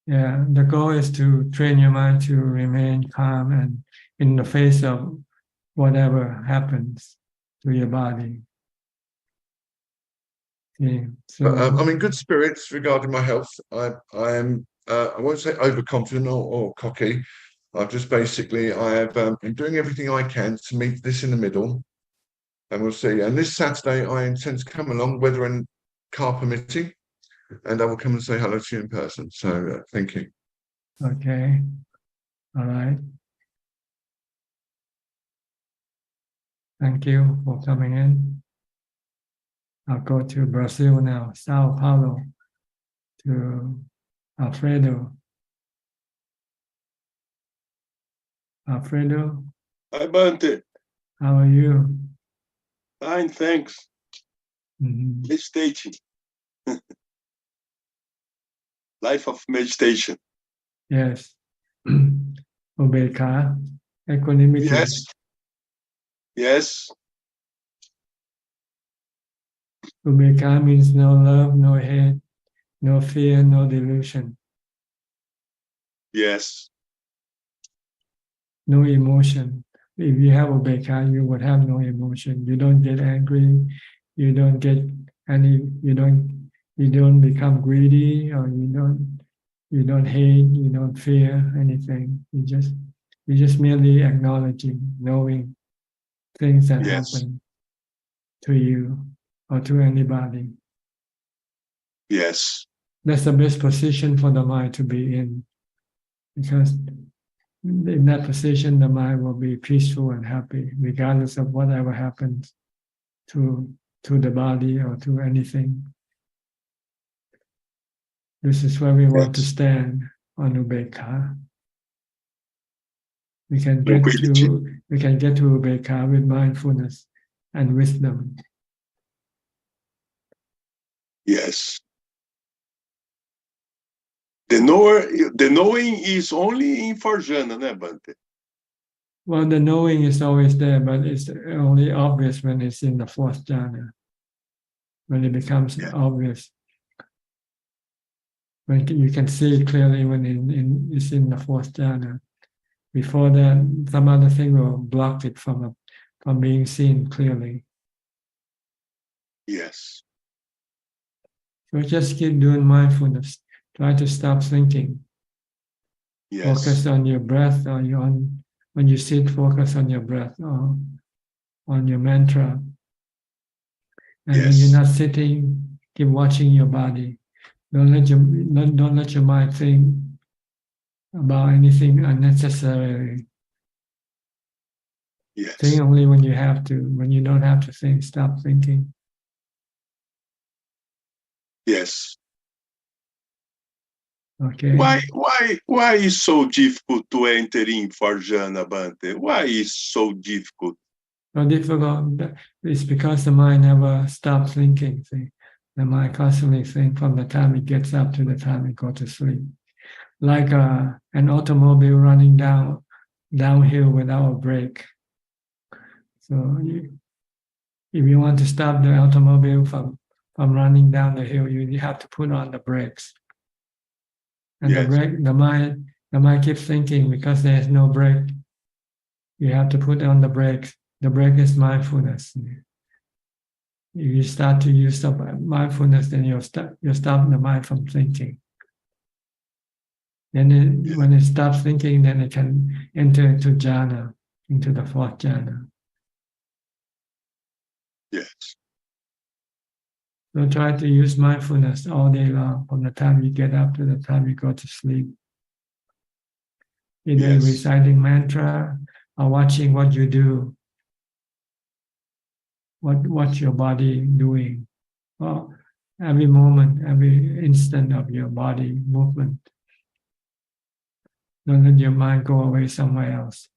[SPEAKER 1] yeah, the goal is to train your mind to remain calm and in the face of whatever happens to your body. Yeah, so
[SPEAKER 14] I'm in good spirits regarding my health. I won't say overconfident or cocky. I'm doing everything I can to meet this in the middle, and we'll see. And this Saturday, I intend to come along, weather and car permitting, and I will come and say hello to you in person. So thank you.
[SPEAKER 1] okay, all right. Thank you for coming in. I'll go to Brazil now, Sao Paulo, to Alfredo. Alfredo,
[SPEAKER 15] Hi, Bante.
[SPEAKER 1] how are you?
[SPEAKER 15] Fine, thanks. Meditating. Life of meditation.
[SPEAKER 1] Yes. Ubeka, equanimity.
[SPEAKER 15] Yes. Yes.
[SPEAKER 1] Ubeka means no love, no hate, no fear, no delusion,
[SPEAKER 15] Yes.
[SPEAKER 1] no emotion. If you have Ubeka, you would have no emotion. You don't get angry. You don't get you don't become greedy, or you don't hate, you don't fear anything. You just merely acknowledging, knowing things that happen to you or to anybody.
[SPEAKER 15] Yes.
[SPEAKER 1] That's the best position for the mind to be in, because in that position, the mind will be peaceful and happy, regardless of whatever happens to the body or to anything. This is where we want to stand on Ubeka. We can get to Ubeka with mindfulness and wisdom.
[SPEAKER 15] Yes. The knowing is only in Farjana, né, Bante?
[SPEAKER 1] Well, the knowing is always there, but it's only obvious when it's in the fourth jhana. When it becomes obvious. When you can see it clearly when it's in the fourth jhana. Before that, some other thing will block it from being seen clearly.
[SPEAKER 15] Yes.
[SPEAKER 1] So just keep doing mindfulness. Try to stop thinking.
[SPEAKER 15] Yes.
[SPEAKER 1] Focus on your breath, or when you sit, focus on your breath, or on your mantra. And when you're not sitting, keep watching your body. Don't let your mind think about anything unnecessarily.
[SPEAKER 15] Yes.
[SPEAKER 1] Think only when you have to. When you don't have to think, stop thinking.
[SPEAKER 15] Yes.
[SPEAKER 1] Okay.
[SPEAKER 15] Why is so difficult to enter in for jhana, Bhante? Why is so difficult?
[SPEAKER 1] So difficult. It's because the mind never stops thinking. See? The mind constantly thinks from the time it gets up to the time it goes to sleep. Like an automobile running downhill without a brake. So if you want to stop the automobile from running down the hill, you have to put on the brakes. And the mind keeps thinking because there's no brake. You have to put on the brakes. The brake is mindfulness. If you start to use mindfulness, then you'll stop the mind from thinking. Then when it stops thinking, then it can enter into jhana, into the fourth jhana.
[SPEAKER 15] Yes.
[SPEAKER 1] So try to use mindfulness all day long, from the time you get up to the time you go to sleep. Either reciting mantra or watching what you do. What's your body doing? Well, every moment, every instant of your body movement. Don't let your mind go away somewhere else.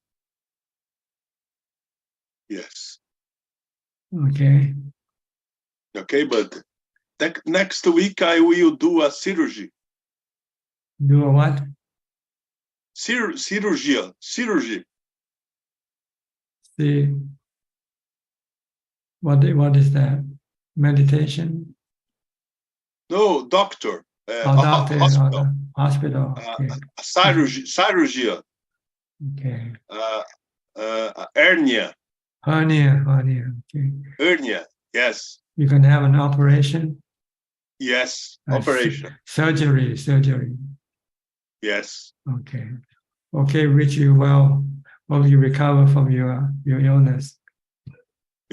[SPEAKER 15] Yes.
[SPEAKER 1] Okay.
[SPEAKER 15] Okay, but next week I will do a surgery.
[SPEAKER 1] Do a what?
[SPEAKER 15] Cirurgia.
[SPEAKER 1] See, what is that? Meditation?
[SPEAKER 15] No, doctor.
[SPEAKER 1] Doctor,
[SPEAKER 15] hospital.
[SPEAKER 1] Hospital. Okay.
[SPEAKER 15] Cirurgia.
[SPEAKER 1] Okay.
[SPEAKER 15] Hernia.
[SPEAKER 1] Hernia. Okay.
[SPEAKER 15] Hernia. Yes.
[SPEAKER 1] You can have an operation.
[SPEAKER 15] Yes. Operation.
[SPEAKER 1] Surgery.
[SPEAKER 15] Yes.
[SPEAKER 1] Okay. Okay, wish you well. Hope you recover from your illness.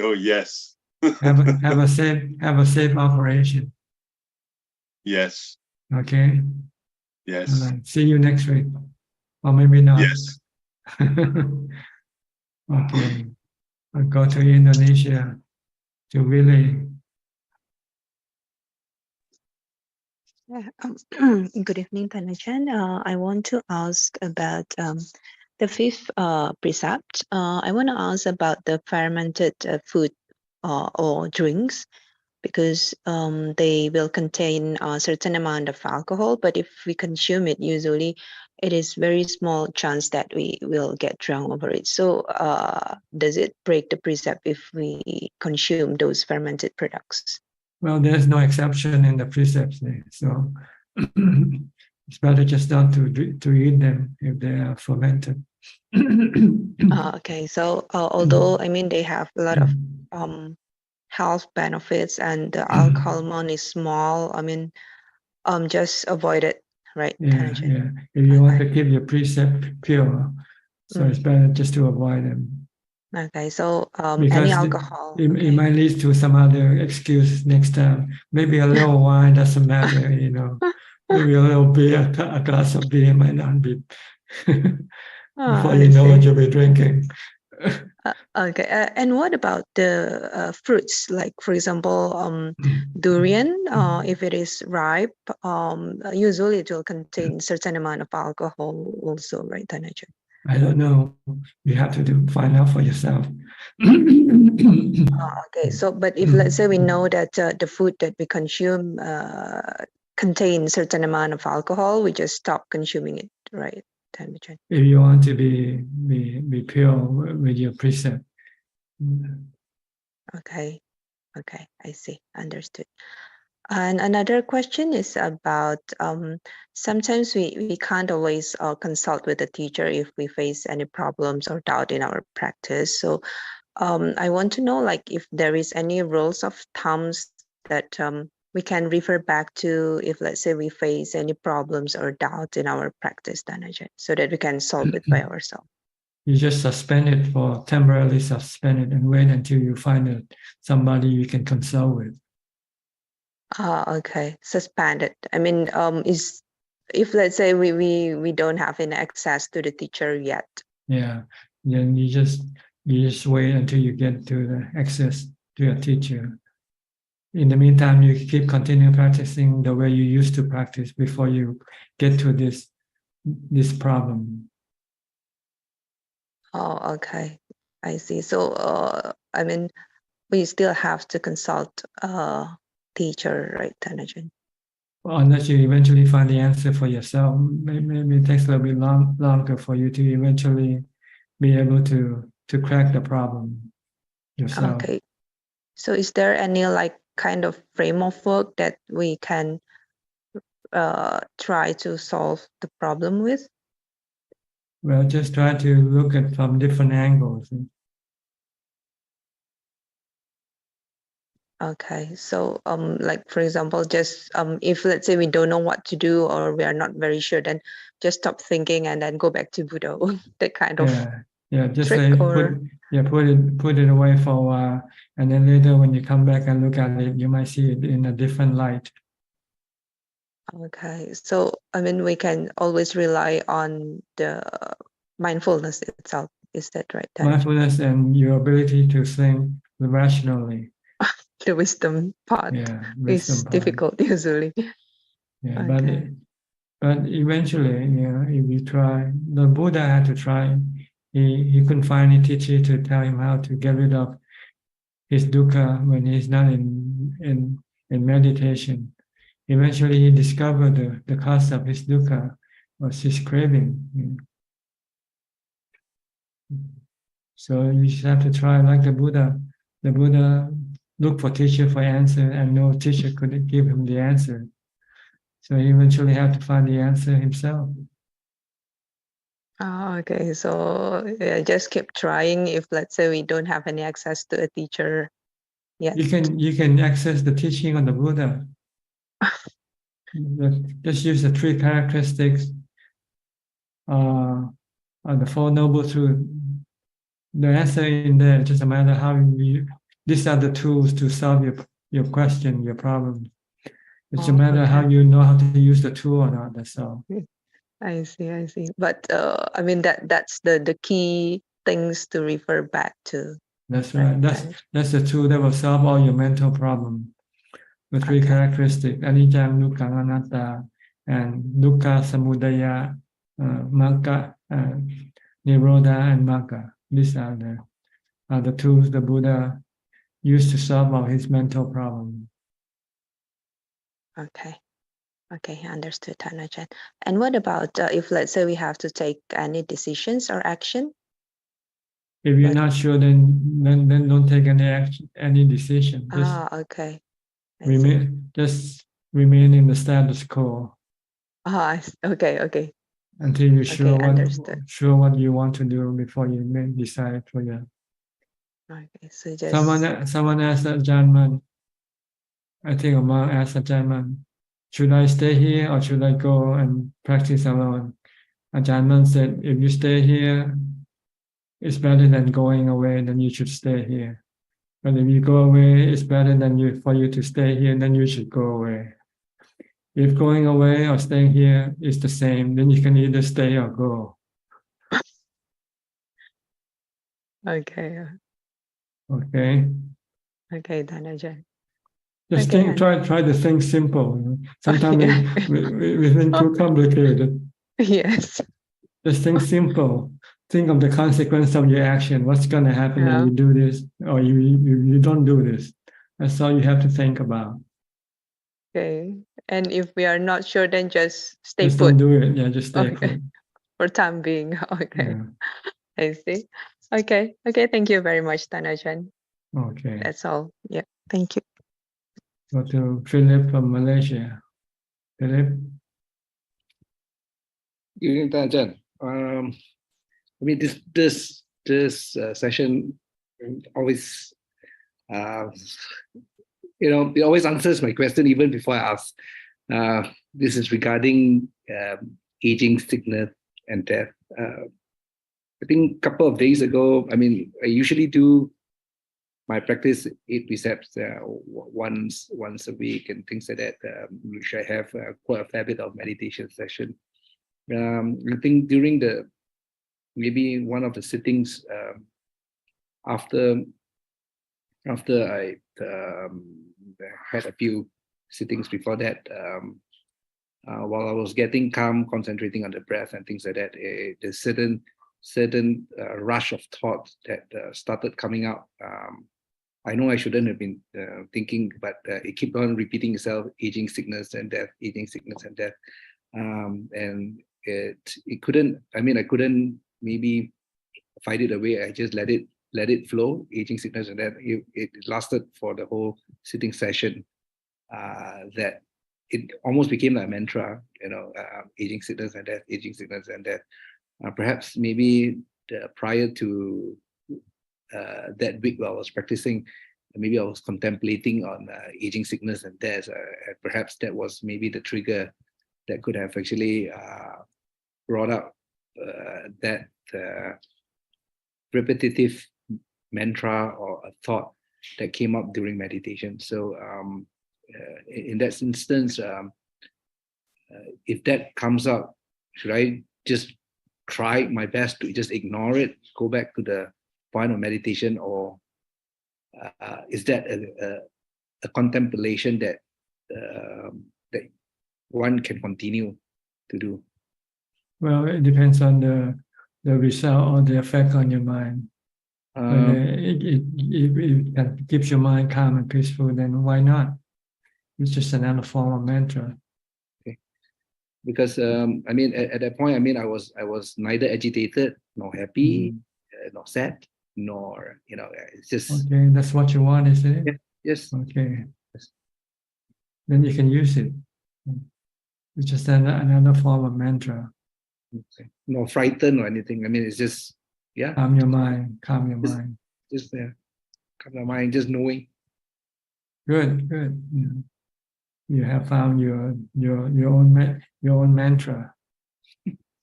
[SPEAKER 15] Oh yes.
[SPEAKER 1] have a safe operation.
[SPEAKER 15] Yes.
[SPEAKER 1] Okay.
[SPEAKER 15] Yes.
[SPEAKER 1] All right. See you next week, or maybe not.
[SPEAKER 15] Yes.
[SPEAKER 1] Okay. I'll go to Indonesia to Willie.
[SPEAKER 16] Good evening, Tanajan. I want to ask about the fifth precept. I want to ask about the fermented food or drinks, because they will contain a certain amount of alcohol, but if we consume it, usually it is very small chance that we will get drunk over it. So does it break the precept if we consume those fermented products?
[SPEAKER 1] Well, there's no exception in the precepts there, so it's better just not to eat them if they are fermented.
[SPEAKER 16] Okay, so although I mean they have a lot of health benefits and the alcohol amount is small, I mean just avoid it, right?
[SPEAKER 1] Yeah. If you want to keep your precept pure, so it's better just to avoid them.
[SPEAKER 16] Okay, so
[SPEAKER 1] Because
[SPEAKER 16] any alcohol.
[SPEAKER 1] it might lead to some other excuse next time. Maybe a little wine doesn't matter, Maybe a little beer, a glass of beer might not be before you know what you'll be drinking.
[SPEAKER 16] Okay, and what about the fruits? Like, for example, durian, if it is ripe, usually it will contain certain amount of alcohol also, right, Tanajan?
[SPEAKER 1] I don't know. You have to find out for yourself.
[SPEAKER 16] Okay, so but if let's say we know that the food that we consume contains certain amount of alcohol, we just stop consuming it, right, Tanajan?
[SPEAKER 1] If you want to be pure with your precept.
[SPEAKER 16] Okay, I see, understood. And another question is about sometimes we can't always consult with the teacher if we face any problems or doubt in our practice. So I want to know, like, if there is any rules of thumbs that we can refer back to if, let's say, we face any problems or doubt in our practice, Dhanajan, so that we can solve it by ourselves.
[SPEAKER 1] You just suspend it temporarily suspend it and wait until you find somebody you can consult with.
[SPEAKER 16] Okay, suspended. I mean, is if let's say we don't have any access to the teacher yet.
[SPEAKER 1] Yeah, then you just wait until you get to the access to your teacher. In the meantime, you continue practicing the way you used to practice before you get to this problem.
[SPEAKER 16] Oh, okay, I see. So, I mean, we still have to consult teacher, right, Tanajan?
[SPEAKER 1] Well, unless you eventually find the answer for yourself, maybe it takes a little bit longer for you to eventually be able to crack the problem yourself.
[SPEAKER 16] Okay. So is there any like kind of frame of work that we can try to solve the problem with?
[SPEAKER 1] Well, just try to look at from different angles.
[SPEAKER 16] Okay, so like for example, just if let's say we don't know what to do or we are not very sure, then just stop thinking and then go back to Buddha. That kind of
[SPEAKER 1] Just
[SPEAKER 16] trick
[SPEAKER 1] say
[SPEAKER 16] or
[SPEAKER 1] put it away for a while, and then later when you come back and look at it, you might see it in a different light.
[SPEAKER 16] okay. So I mean, we can always rely on the mindfulness itself. Is that right? Tanajan?
[SPEAKER 1] Mindfulness and your ability to think rationally.
[SPEAKER 16] The wisdom part is difficult usually.
[SPEAKER 1] Yeah,
[SPEAKER 16] Okay.
[SPEAKER 1] but eventually, if you try, the Buddha had to try. He couldn't find any teacher to tell him how to get rid of his dukkha when he's not in meditation. Eventually, he discovered the cause of his dukkha was his craving. So you just have to try like the Buddha. The Buddha looked for teacher for answer, and no teacher could give him the answer. So he eventually had to find the answer himself.
[SPEAKER 16] Oh, okay. So yeah, just keep trying. If let's say we don't have any access to a teacher yet.
[SPEAKER 1] You can access the teaching of the Buddha. Just use the 3 characteristics, the 4 noble truths. The answer in there, it doesn't matter how you. These are the tools to solve your question, your problem. It's a matter how you know how to use the tool or not. That's all.
[SPEAKER 16] I see. But I mean that's the key things to refer back to.
[SPEAKER 1] That's right. That's the tool that will solve all your mental problems. The 3 characteristics: anicca, dukkha, anatta, and dukkha, samudaya, magga, nirodha, and magga. These are the tools the Buddha used to solve all his mental problems.
[SPEAKER 16] Okay, understood, Tanajan. And what about if let's say we have to take any decisions or action?
[SPEAKER 1] If you're not sure, then don't take any decision.
[SPEAKER 16] Okay.
[SPEAKER 1] Just remain in the status quo.
[SPEAKER 16] Okay.
[SPEAKER 1] Until you're sure what you want to do before you decide for you.
[SPEAKER 16] Okay, so just
[SPEAKER 1] someone asked Ajaan Man, I think a monk asked Ajaan Man, should I stay here or should I go and practice alone? Ajaan Man said, if you stay here, it's better than going away, then you should stay here. But if you go away, it's better than for you to stay here, then you should go away. If going away or staying here is the same, then you can either stay or go.
[SPEAKER 16] Okay.
[SPEAKER 1] Okay.
[SPEAKER 16] Okay, Dhanajan.
[SPEAKER 1] Just try to think simple. Sometimes we think too complicated.
[SPEAKER 16] Yes.
[SPEAKER 1] Just think simple. Think of the consequence of your action. What's going to happen when you do this or you don't do this? That's all you have to think about.
[SPEAKER 16] Okay. And if we are not sure, then just stay
[SPEAKER 1] just
[SPEAKER 16] put.
[SPEAKER 1] Don't do it. Yeah, just stay put.
[SPEAKER 16] For time being. Okay.
[SPEAKER 1] Yeah.
[SPEAKER 16] I see. Okay. Thank you very much, Dhanajan.
[SPEAKER 1] Okay.
[SPEAKER 16] That's all. Yeah. Thank you.
[SPEAKER 1] Go to Philip from Malaysia. Philip?
[SPEAKER 17] Good evening, Ajahn. I mean, this session always, it always answers my question even before I ask. This is regarding aging, sickness, and death. I think a couple of days ago, I mean, I usually do my practice 8 precepts once a week and things like that, which I have quite a fair bit of meditation session. I think during maybe one of the sittings after I had a few sittings before that, while I was getting calm, concentrating on the breath and things like that, there's certain rush of thought that started coming out. I know I shouldn't have been thinking, but it kept on repeating itself: aging, sickness, and death, aging, sickness, and death. And it couldn't. I mean, I couldn't maybe fight it away. I just let it flow. Aging, sickness, and death. It lasted for the whole sitting session. That it almost became like a mantra. Aging, sickness, and death. Aging, sickness, and death. Perhaps maybe prior to that week while I was practicing, maybe I was contemplating on aging, sickness, and death. Perhaps that was maybe the trigger that could have actually brought up that repetitive mantra or a thought that came up during meditation. So in that instance, if that comes up, should I just try my best to just ignore it, go back to the point of meditation, or is that a contemplation that that one can continue to do?
[SPEAKER 1] Well, it depends on the result or the effect on your mind. It keeps your mind calm and peaceful, then why not? It's just another form of mantra.
[SPEAKER 17] Okay. Because I mean, at that point, I mean, I was neither agitated nor happy, nor sad, nor it's just
[SPEAKER 1] okay. That's what you want, isn't it?
[SPEAKER 17] Yeah, yes.
[SPEAKER 1] Okay. Yes. Then you can use it. It's just another form of mantra.
[SPEAKER 17] Okay. No frightened or anything. I mean, it's just
[SPEAKER 1] calm your mind. Calm your mind.
[SPEAKER 17] Just calm your mind. Just knowing.
[SPEAKER 1] Good. You have found your own mantra.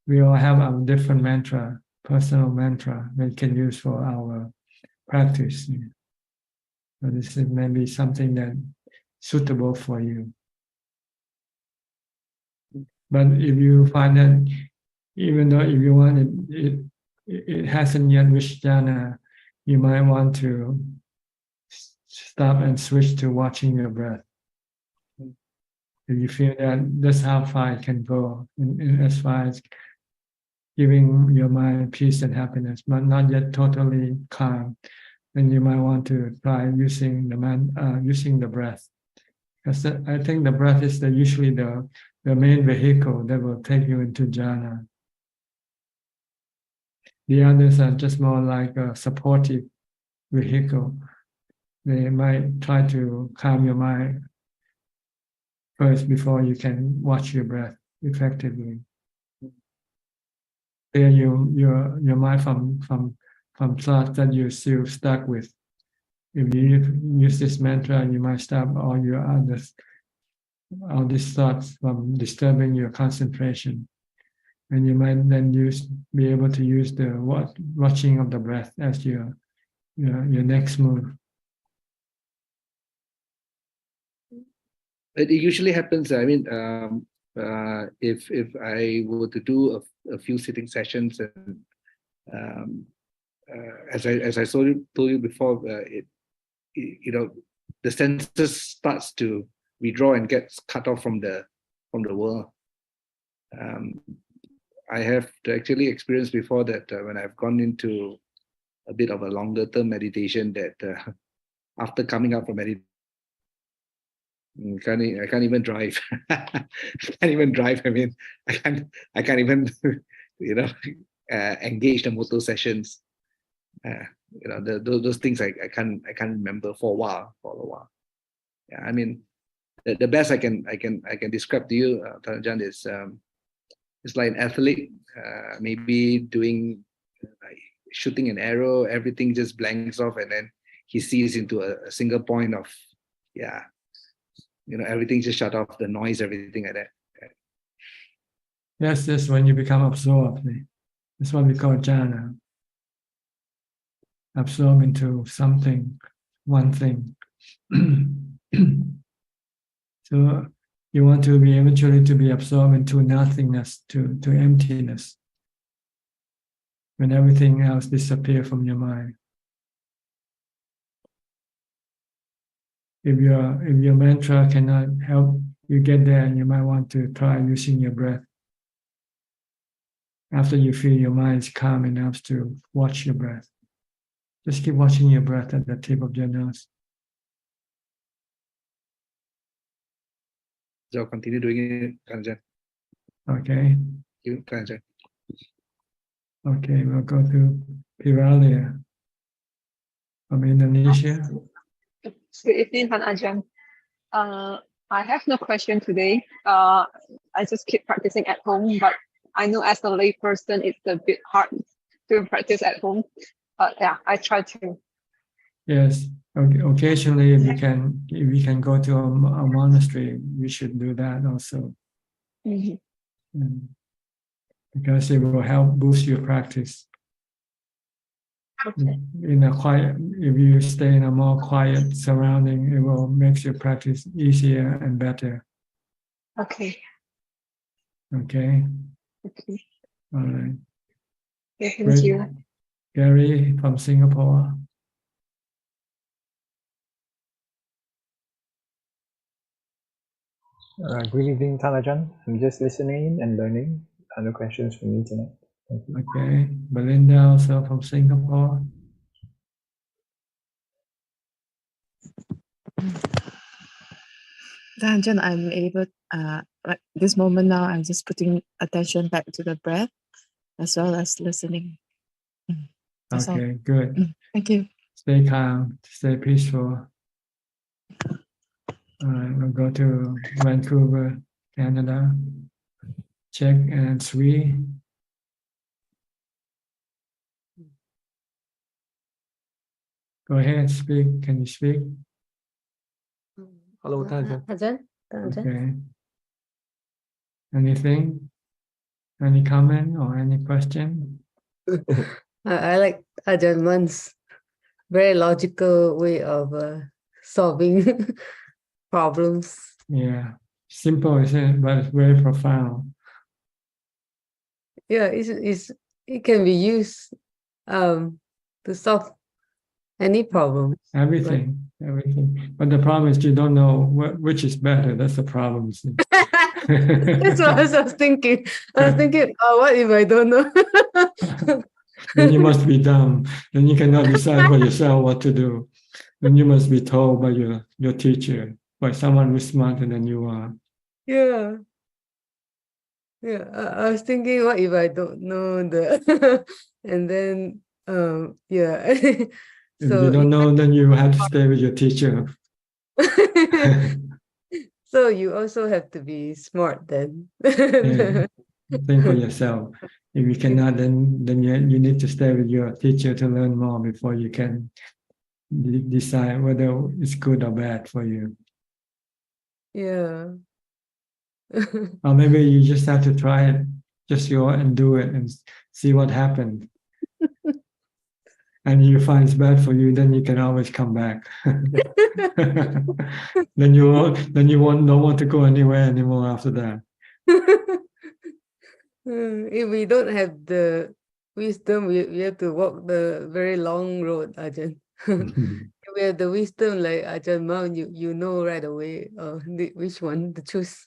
[SPEAKER 1] We all have our different mantra, personal mantra we can use for our practice. So this is maybe something that suitable for you. But if you find that even though if you want it hasn't yet reached jhana, you might want to stop and switch to watching your breath. If you feel that that's how far it can go, in as far as giving your mind peace and happiness, but not yet totally calm, then you might want to try using the breath. Because I think the breath is usually the main vehicle that will take you into jhana. The others are just more like a supportive vehicle. They might try to calm your mind first before you can watch your breath effectively. Clear your mind from thoughts that you're still stuck with. If you use this mantra, you might stop all these thoughts from disturbing your concentration. And you might then be able to use the watching of the breath as your next move.
[SPEAKER 17] It usually happens. I mean, if I were to do a few sitting sessions, and as I told you before, the senses starts to withdraw and gets cut off from the world. I have actually experienced before that when I've gone into a bit of a longer term meditation, that after coming out from meditation, I can't even drive. I can't even drive. I mean, I can't even engage the motor sessions. Those things I can't remember for a while. Yeah, I mean, the best I can describe to you, Ajaan, is it's like an athlete, maybe doing shooting an arrow. Everything just blanks off, and then he sees into a single point of everything just shut off, the noise, everything like that.
[SPEAKER 1] Yes, that's when you become absorbed. That's what we call jhana. absorb into something, one thing. So you want to be eventually to be absorbed into nothingness, to emptiness, when everything else disappears from your mind. If your mantra cannot help you get there, you might want to try using your breath. After you feel your mind is calm enough to watch your breath, just keep watching your breath at the tip of your nose.
[SPEAKER 17] So continue doing it, Kanjan.
[SPEAKER 1] Okay.
[SPEAKER 17] You, Kanjan.
[SPEAKER 1] Okay, we'll go to Piralia from Indonesia.
[SPEAKER 18] Good evening, Han Ajahn. I have no question today. I just keep practicing at home, but I know as a lay person, it's a bit hard to practice at home. But yeah, I try to.
[SPEAKER 1] Yes, occasionally if we can go to a monastery, we should do that also. Because it will help boost your practice.
[SPEAKER 18] Okay.
[SPEAKER 1] In a quiet, if you stay in a more quiet surrounding, it will make your practice easier and better.
[SPEAKER 18] Okay.
[SPEAKER 1] Okay.
[SPEAKER 18] Okay.
[SPEAKER 1] All right.
[SPEAKER 18] Okay, thank
[SPEAKER 1] Great.
[SPEAKER 18] you.
[SPEAKER 1] Gary from Singapore.
[SPEAKER 19] Good evening, Thanajan. I'm just listening and learning. No questions from me tonight. Thank you.
[SPEAKER 1] Okay. Belinda also from Singapore.
[SPEAKER 20] Thanajan, I'm able, like this moment now, I'm just putting attention back to the breath as well as listening. That's all.
[SPEAKER 1] Okay, good.
[SPEAKER 20] Thank you.
[SPEAKER 1] Stay calm, stay peaceful. All right, we'll go to Vancouver, Canada. Check and Sri. Go ahead, speak. Can you speak?
[SPEAKER 21] Hello, Thanajan.
[SPEAKER 2] Ajahn?
[SPEAKER 1] Okay. Anything? Any comment or any question?
[SPEAKER 2] I like Ajahn Man's very logical way of solving problems.
[SPEAKER 1] Yeah, simple, isn't it? But it's very profound.
[SPEAKER 2] Yeah, it can be used to solve any problem.
[SPEAKER 1] Everything. But the problem is you don't know which is better. That's the problem. See?
[SPEAKER 2] That's what I was thinking. What if I don't know?
[SPEAKER 1] Then you must be dumb. Then you cannot decide for yourself what to do. Then you must be told by your teacher, by someone who's smarter than you are.
[SPEAKER 2] Yeah. Yeah. I was thinking, what if I don't know the and then yeah.
[SPEAKER 1] If you don't know, then you have to stay with your teacher.
[SPEAKER 2] So you also have to be smart then.
[SPEAKER 1] Yeah. Think for yourself. If you cannot, then you need to stay with your teacher to learn more before you can decide whether it's good or bad for you.
[SPEAKER 2] Yeah.
[SPEAKER 1] Or maybe you just have to try it, just go and do it and see what happens. And you find it's bad for you, then you can always come back. Then you don't want to go anywhere anymore after that.
[SPEAKER 2] If we don't have the wisdom, we have to walk the very long road, Ajahn. If we have the wisdom like Ajahn Mao, you know right away which one to choose.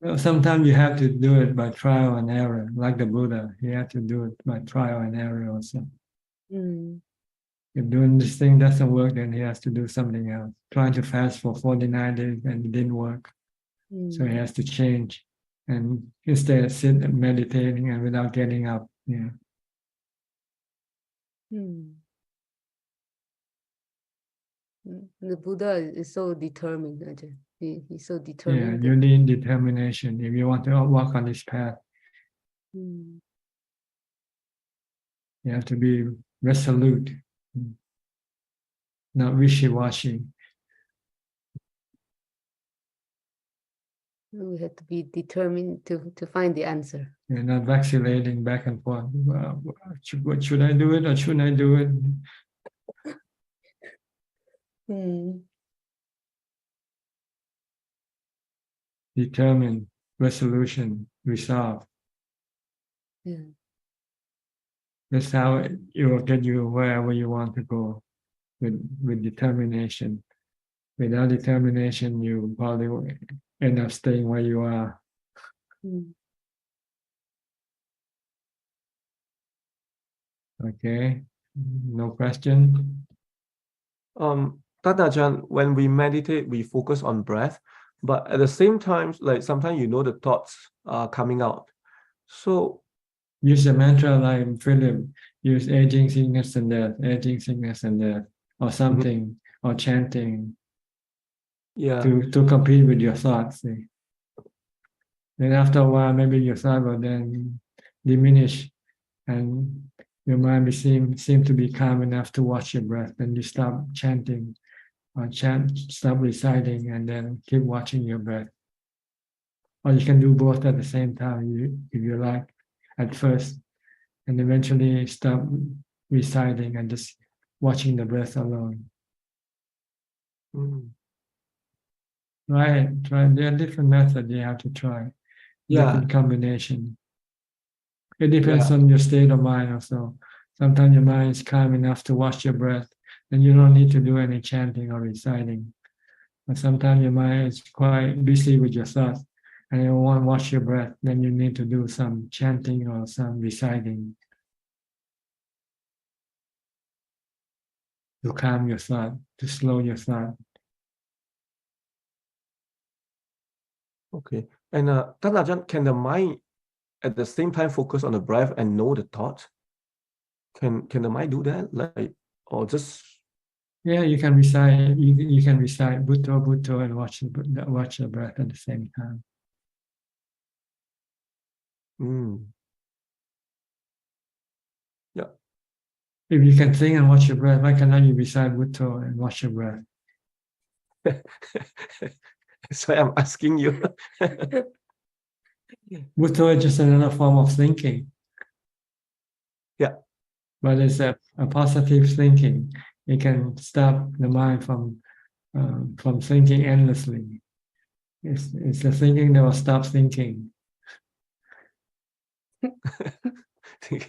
[SPEAKER 1] Well, sometimes you have to do it by trial and error, like the Buddha. He had to do it by trial and error also. If doing this thing doesn't work, then he has to do something else. Trying to fast for 49 days and it didn't work. So he has to change and instead sit and meditating and without getting up. Yeah.
[SPEAKER 2] The Buddha is so determined, Ajahn. He's so
[SPEAKER 1] Yeah,
[SPEAKER 2] determined.
[SPEAKER 1] you need determination if you want to walk on this path. You have to be resolute, not wishy-washy.
[SPEAKER 2] We have to be determined to find the answer.
[SPEAKER 1] You're not vacillating back and forth. Well, should I do it or shouldn't I do it? Determine, resolution, resolve.
[SPEAKER 2] Yeah.
[SPEAKER 1] That's how it will get you wherever you want to go with determination. Without determination, you probably will end up staying where you are. Okay, no question?
[SPEAKER 21] Ajahn, when we meditate, we focus on breath, but at the same time, like sometimes the thoughts are coming out. So
[SPEAKER 1] use a mantra like Philip, use aging, sickness, and death, aging, sickness, and death, or something, or chanting.
[SPEAKER 21] Yeah.
[SPEAKER 1] To compete with your thoughts. See? Then after a while, maybe your thought will then diminish, and your mind seem to be calm enough to watch your breath. Then you stop chanting, or stop reciting, and then keep watching your breath. Or you can do both at the same time, if you like, at first, and eventually stop reciting and just watching the breath alone. Try. There are different methods you have to try. Different combination. It depends on your state of mind also. Sometimes your mind is calm enough to watch your breath, then you don't need to do any chanting or reciting. But sometimes your mind is quite busy with your thoughts, and you want to watch your breath, then you need to do some chanting or some reciting to calm your thought, to slow your thought.
[SPEAKER 21] Okay. And Ajahn, can the mind at the same time focus on the breath and know the thought? Can the mind do that? Like, or just?
[SPEAKER 1] Yeah, you can recite. You can recite Bhutto, Bhutto, and watch the breath at the same time.
[SPEAKER 21] Yeah.
[SPEAKER 1] If you can think and watch your breath, why cannot you recite Bhutto and watch your breath?
[SPEAKER 21] So I'm asking you.
[SPEAKER 1] Bhutto is just another form of thinking.
[SPEAKER 21] Yeah.
[SPEAKER 1] But it's a positive thinking. It can stop the mind from thinking endlessly. It's the thinking that will stop thinking.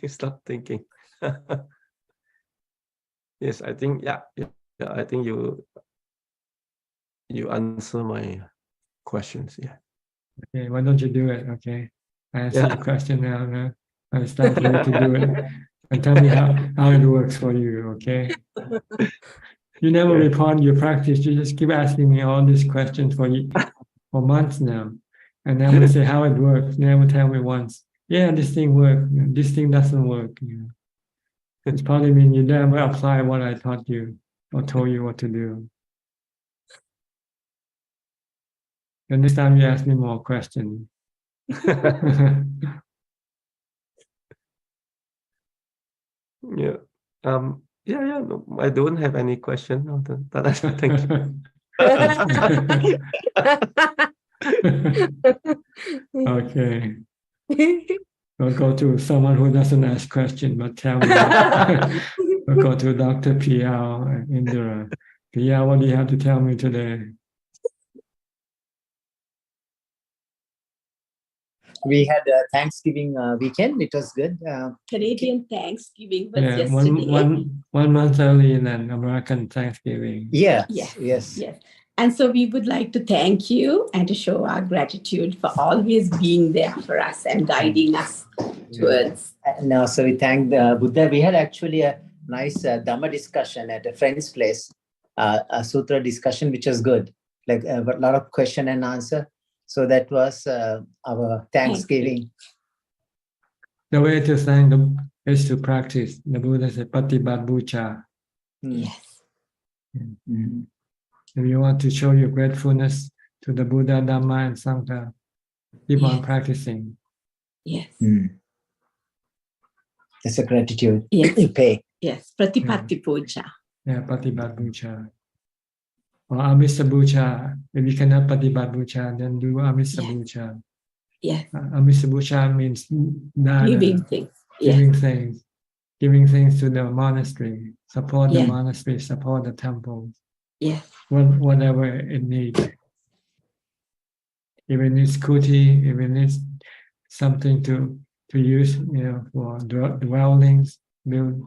[SPEAKER 21] Stop thinking. Yes, I think I think you answer my questions. Yeah.
[SPEAKER 1] Okay, why don't you do it? Okay, I answer your question now. No? It's time for you to do it, and tell me how it works for you. Okay. You never report your practice. You just keep asking me all these questions for months now, and never say how it works. Never tell me once. Yeah, this thing works. This thing doesn't work. It's probably mean you never apply what I taught you or told you what to do. The next time you ask me more questions.
[SPEAKER 21] Yeah. No, I don't have any question. No, thank you.
[SPEAKER 1] Okay. We'll go to someone who doesn't ask question, but tell me. We'll go to Dr. Piao and Indira. Piao, what do you have to tell me today?
[SPEAKER 22] We had a Thanksgiving weekend. It was good.
[SPEAKER 23] Canadian Thanksgiving was
[SPEAKER 1] Yeah,
[SPEAKER 23] yesterday.
[SPEAKER 1] one month earlier than American Thanksgiving.
[SPEAKER 22] Yes.
[SPEAKER 23] And so we would like to thank you and to show our gratitude for always being there for us and guiding us towards.
[SPEAKER 22] And so we thank the Buddha. We had actually a nice Dhamma discussion at a friend's place, a sutra discussion, which was good. Like a lot of question and answer. So that was our Thanksgiving.
[SPEAKER 1] The way to thank them is to practice. The Buddha said, Patibat Bucha.
[SPEAKER 23] Yes.
[SPEAKER 1] If you want to show your gratefulness to the Buddha, Dhamma, and Sangha, keep on practicing.
[SPEAKER 23] Yes.
[SPEAKER 22] It's a gratitude.
[SPEAKER 23] Yes.
[SPEAKER 22] You pay.
[SPEAKER 23] Yes. Pratipatti Puja.
[SPEAKER 1] Yeah, Patibat Bucha. Or Amisa Bucha. If you cannot Patibat Bucha, then do Amisa Bucha.
[SPEAKER 23] Yes.
[SPEAKER 1] Amisa Bucha means dana,
[SPEAKER 23] Giving things.
[SPEAKER 1] Giving things to the monastery. Support the monastery, support the temple.
[SPEAKER 23] Yes.
[SPEAKER 1] Whatever it needs. If it needs kuti, if it needs something to use, for dwellings, build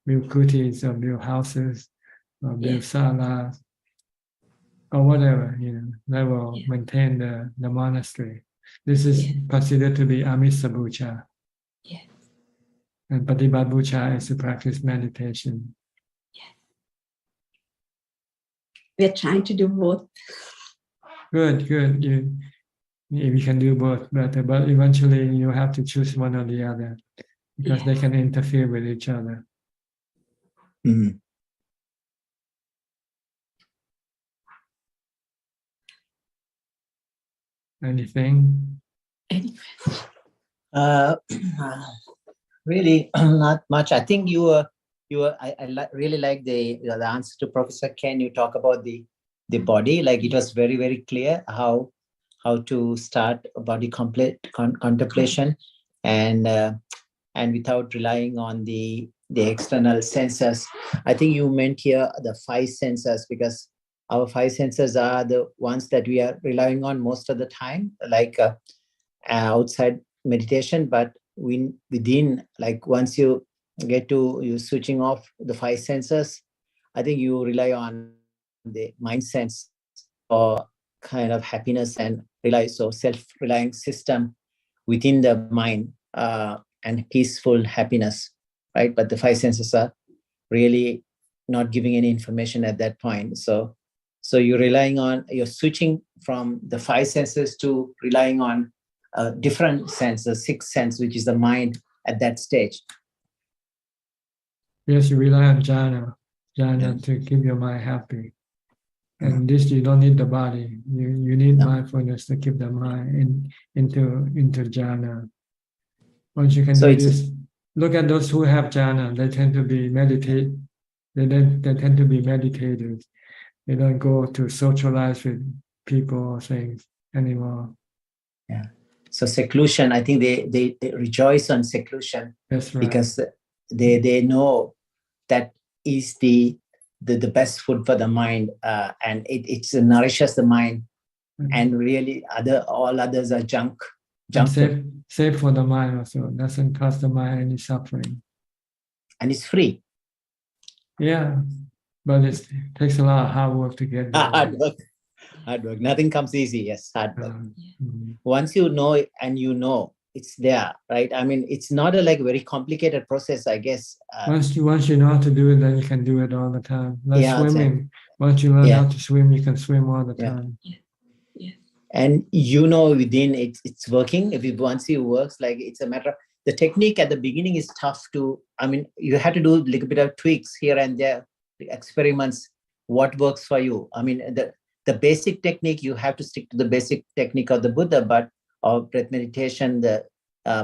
[SPEAKER 1] kutis or build houses or build salas or whatever, that will maintain the monastery. This is considered to be amisa bucha.
[SPEAKER 23] Yes.
[SPEAKER 1] And patipat bucha is to practice meditation.
[SPEAKER 23] We're trying to do both.
[SPEAKER 1] Good. If you can do both, but eventually you have to choose one or the other because they can interfere with each other.
[SPEAKER 22] Mhm.
[SPEAKER 1] Anything?
[SPEAKER 22] Really, not much. I think I really like the answer to Professor Ken. You talk about the body, like it was very, very clear how to start body contemplation and without relying on the external senses. I think you meant here the 5 senses, because our 5 senses are the ones that we are relying on most of the time, like outside meditation. But within, like once you get to you switching off the 5 senses, I think you rely on the mind sense or kind of happiness and self-relying system within the mind and peaceful happiness, right? But the 5 senses are really not giving any information at that point. So you're switching from the 5 senses to relying on different sense, the 6th sense, which is the mind at that stage.
[SPEAKER 1] Yes, you rely on jhana to keep your mind happy. And this, you don't need the body. You need mindfulness to keep the mind into jhana. Once you can do this, look at those who have jhana. They tend to be They tend to be meditators. They don't go to socialize with people or things anymore.
[SPEAKER 22] Yeah. So seclusion, I think they rejoice on seclusion.
[SPEAKER 1] That's right.
[SPEAKER 22] Because they know that is the best food for the mind, and it nourishes the mind, and really all others are junk.
[SPEAKER 1] Safe for the mind also. Doesn't cause the mind any suffering.
[SPEAKER 22] And it's free.
[SPEAKER 1] Yeah, but it takes a lot of hard work to get there.
[SPEAKER 22] Hard work. Nothing comes easy. Yes, hard work. Once you know it, and it's there, right? I mean, it's not a very complicated process, I guess.
[SPEAKER 1] Once you know how to do it, then you can do it all the time. Like swimming.
[SPEAKER 22] Exactly.
[SPEAKER 1] Once you learn how to swim, you can swim all the time.
[SPEAKER 22] And within it's working. Once it works, like it's a matter of the technique at the beginning is tough to. I mean, you have to do a little bit of tweaks here and there, the experiments. What works for you? I mean, the basic technique, you have to stick to the basic technique of the Buddha, or breath meditation.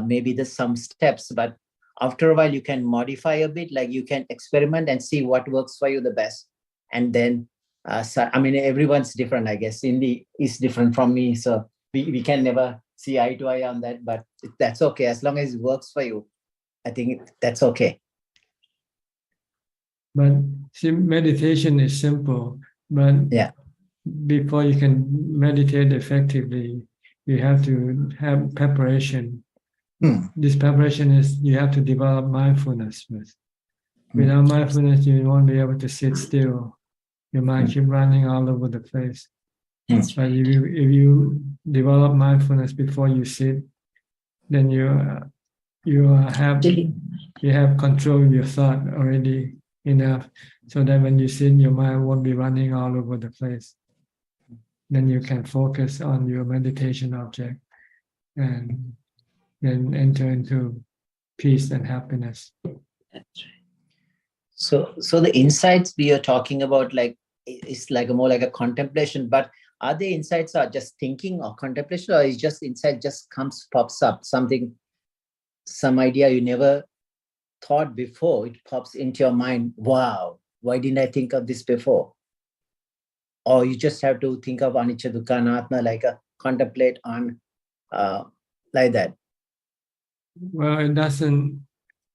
[SPEAKER 22] Maybe there's some steps, but after a while you can modify a bit. Like you can experiment and see what works for you the best, and then. I mean, everyone's different, I guess. Indy is different from me, so we can never see eye to eye on that, but that's okay. As long as it works for you, I think that's okay.
[SPEAKER 1] But see, meditation is simple, but before you can meditate effectively, you have to have preparation. This preparation is you have to develop mindfulness first. Without mindfulness, you won't be able to sit still. Your mind keep running all over the place. But if you develop mindfulness before you sit, then you have control of your thought already enough, so that when you sit, your mind won't be running all over the place. Then you can focus on your meditation object and then enter into peace and happiness.
[SPEAKER 22] That's right. So the insights we are talking about, like, it's like more like a contemplation, but are the insights are just thinking or contemplation, or is just insight just pops up, some idea you never thought before, it pops into your mind, wow, why didn't I think of this before? Or you just have to think of anicca dukkha anatta, like contemplate on like that?
[SPEAKER 1] Well, it doesn't,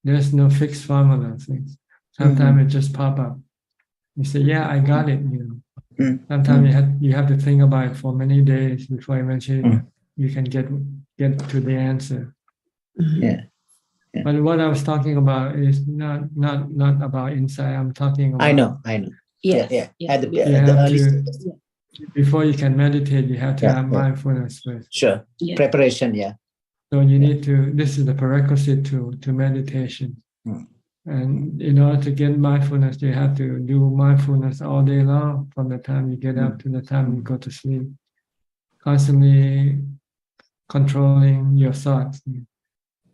[SPEAKER 1] there's no fixed formula. Sometimes it just pop up. You say, yeah, I got it. Sometimes you have to think about it for many days before eventually you can get to the answer.
[SPEAKER 22] Yeah.
[SPEAKER 1] But what I was talking about is not about insight. I'm talking about.
[SPEAKER 22] I know.
[SPEAKER 23] Yes.
[SPEAKER 22] Yeah. At the,
[SPEAKER 1] You
[SPEAKER 22] at the
[SPEAKER 1] have
[SPEAKER 22] early
[SPEAKER 1] to,
[SPEAKER 22] stages.
[SPEAKER 1] before you can meditate, you have to have mindfulness first.
[SPEAKER 22] Sure. Preparation, yeah.
[SPEAKER 1] So you need to, this is the prerequisite to meditation. And in order to get mindfulness, you have to do mindfulness all day long from the time you get up to the time you go to sleep. Constantly controlling your thoughts,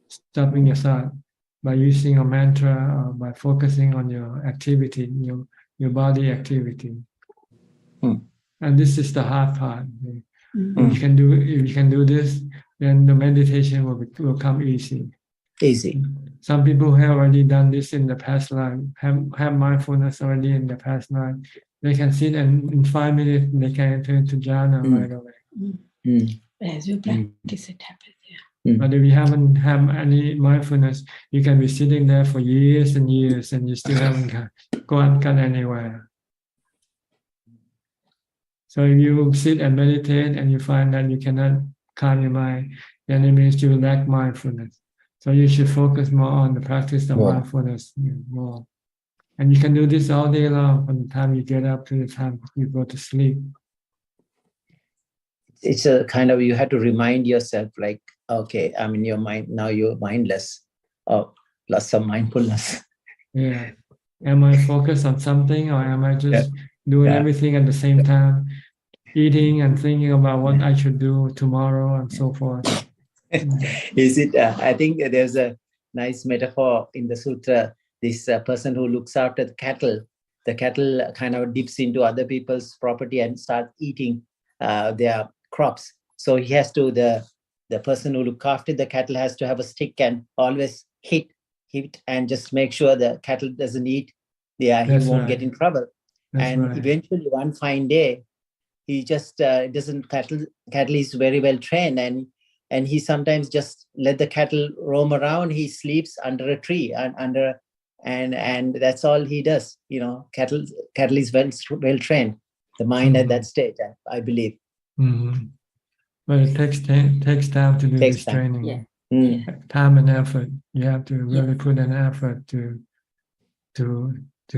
[SPEAKER 1] stopping your thought by using a mantra or by focusing on your activity, your body activity. And this is the hard part. If you can do this, then the meditation will come easy.
[SPEAKER 22] Easy.
[SPEAKER 1] Some people who have already done this in the past life, have mindfulness already in the past life. They can sit and in 5 minutes they can enter into jhana right away.
[SPEAKER 23] As you practice, it happens. Yeah.
[SPEAKER 1] But if you haven't have any mindfulness, you can be sitting there for years and years and you still haven't got anywhere. So if you sit and meditate and you find that you cannot calm your mind, then it means you lack mindfulness. So you should focus more on the practice of mindfulness more. And you can do this all day long from the time you get up to the time you go to sleep.
[SPEAKER 22] It's a kind of, you have to remind yourself like, okay, I'm in your mind, now you're mindless. Oh, lost some mindfulness.
[SPEAKER 1] Yeah. Am I focused on something or am I just doing everything at the same time? Eating and thinking about what I should do tomorrow and so forth.
[SPEAKER 22] Is it? I think there's a nice metaphor in the sutra. This person who looks after the cattle kind of dips into other people's property and starts eating their crops. So he has to, the person who looks after the cattle has to have a stick and always hit and just make sure the cattle doesn't eat. Yeah, he won't get in trouble. Eventually, one fine day, he just doesn't, cattle is very well trained, and he sometimes just let the cattle roam around. He sleeps under a tree and that's all he does. You know, cattle is well trained. The mind at that stage, I believe.
[SPEAKER 1] But it takes time to do this training. Time and effort. You have to really put an effort to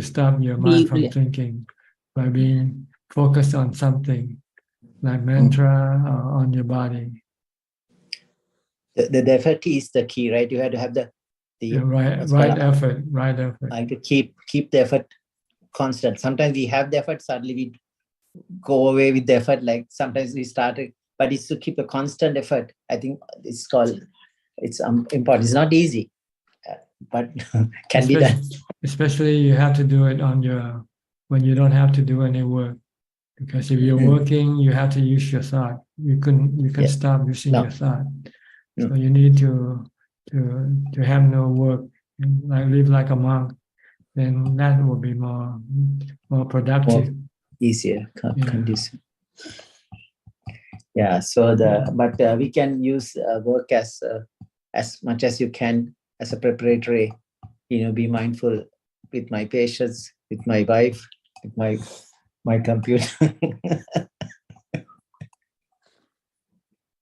[SPEAKER 1] stop your mind from thinking by being focused on something like mantra or on your body.
[SPEAKER 22] The effort is the key, right? You have to have the
[SPEAKER 1] right effort.
[SPEAKER 22] Like to keep the effort constant. Sometimes we have the effort, suddenly we go away with the effort. Like sometimes we started, but it's to keep a constant effort. I think it's important. It's not easy, but can be done.
[SPEAKER 1] Especially you have to do it when you don't have to do any work. Because if you're working, you have to use your thought. You can stop using your thought. So you need to have no work, like live like a monk. Then that will be more productive,
[SPEAKER 22] easier, conducive. Yeah. So but we can use work as much as you can as a preparatory. You know, be mindful with my patients, with my wife, with my computer.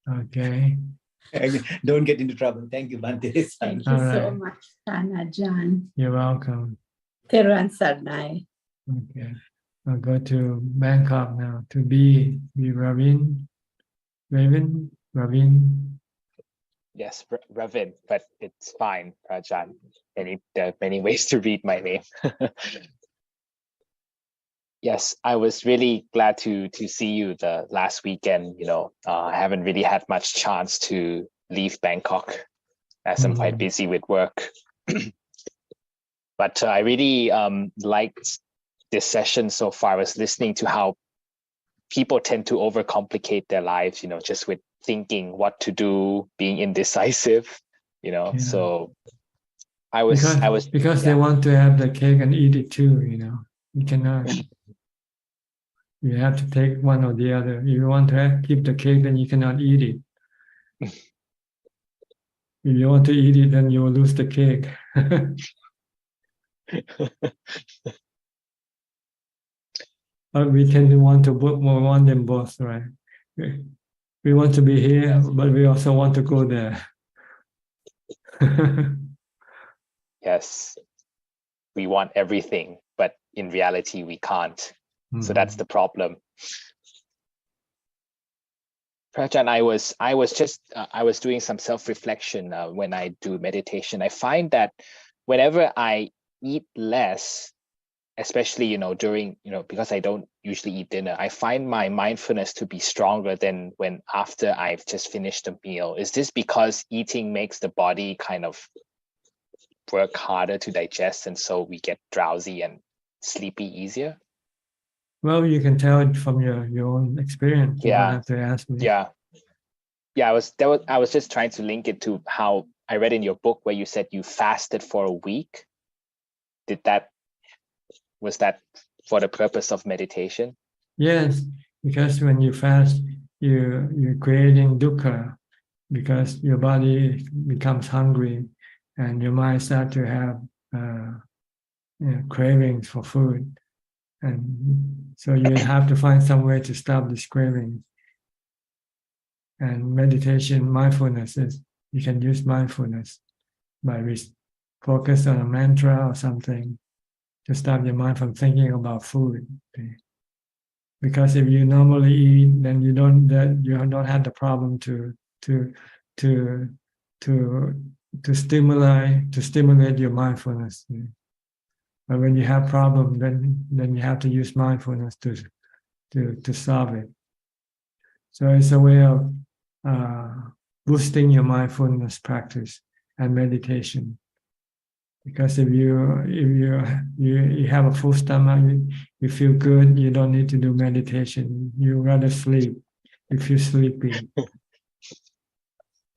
[SPEAKER 1] Okay.
[SPEAKER 22] Don't get into trouble. Thank you, Bhante.
[SPEAKER 23] Thank you so much, Ajaan.
[SPEAKER 1] You're welcome.
[SPEAKER 23] Theruvan Sarnai.
[SPEAKER 1] Okay. I'll go to Bangkok now to be Ravin.
[SPEAKER 3] Yes, Ravin, but it's fine, Ajaan. There are many ways to read my name. Yes, I was really glad to see you the last weekend. You know, I haven't really had much chance to leave Bangkok as I'm quite busy with work. But I really liked this session so far. I was listening to how people tend to overcomplicate their lives, you know, just with thinking what to do, being indecisive, you know. So I was
[SPEAKER 1] because they want to have the cake and eat it too, you know. You cannot. You have to take one or the other. If you want to keep the cake, then you cannot eat it. If you want to eat it, then you will lose the cake. But we tend to want them both, right? We want to be here, but we also want to go there.
[SPEAKER 3] Yes, we want everything, but in reality, we can't. So that's the problem. Prajan, I was doing some self-reflection when I do meditation. I find that whenever I eat less, especially during because I don't usually eat dinner, I find my mindfulness to be stronger than when after I've just finished a meal. Is this because eating makes the body kind of work harder to digest, and so we get drowsy and sleepy easier?
[SPEAKER 1] Well, you can tell it from your own experience. You don't
[SPEAKER 3] Yeah.
[SPEAKER 1] have to ask me.
[SPEAKER 3] Yeah. I was just trying to link it to how I read in your book where you said you fasted for a week. Was that for the purpose of meditation?
[SPEAKER 1] Yes, because when you fast, you're creating dukkha, because your body becomes hungry and your mind starts to have cravings for food. And so you have to find some way to stop this craving. And meditation, mindfulness you can use mindfulness by focus on a mantra or something to stop your mind from thinking about food. Okay? Because if you normally eat, then you don't have the problem to stimulate your mindfulness. But when you have problem, then you have to use mindfulness to solve it. So it's a way of boosting your mindfulness practice and meditation. Because if you have a full stomach, you feel good, you don't need to do meditation. You rather sleep. You feel sleepy.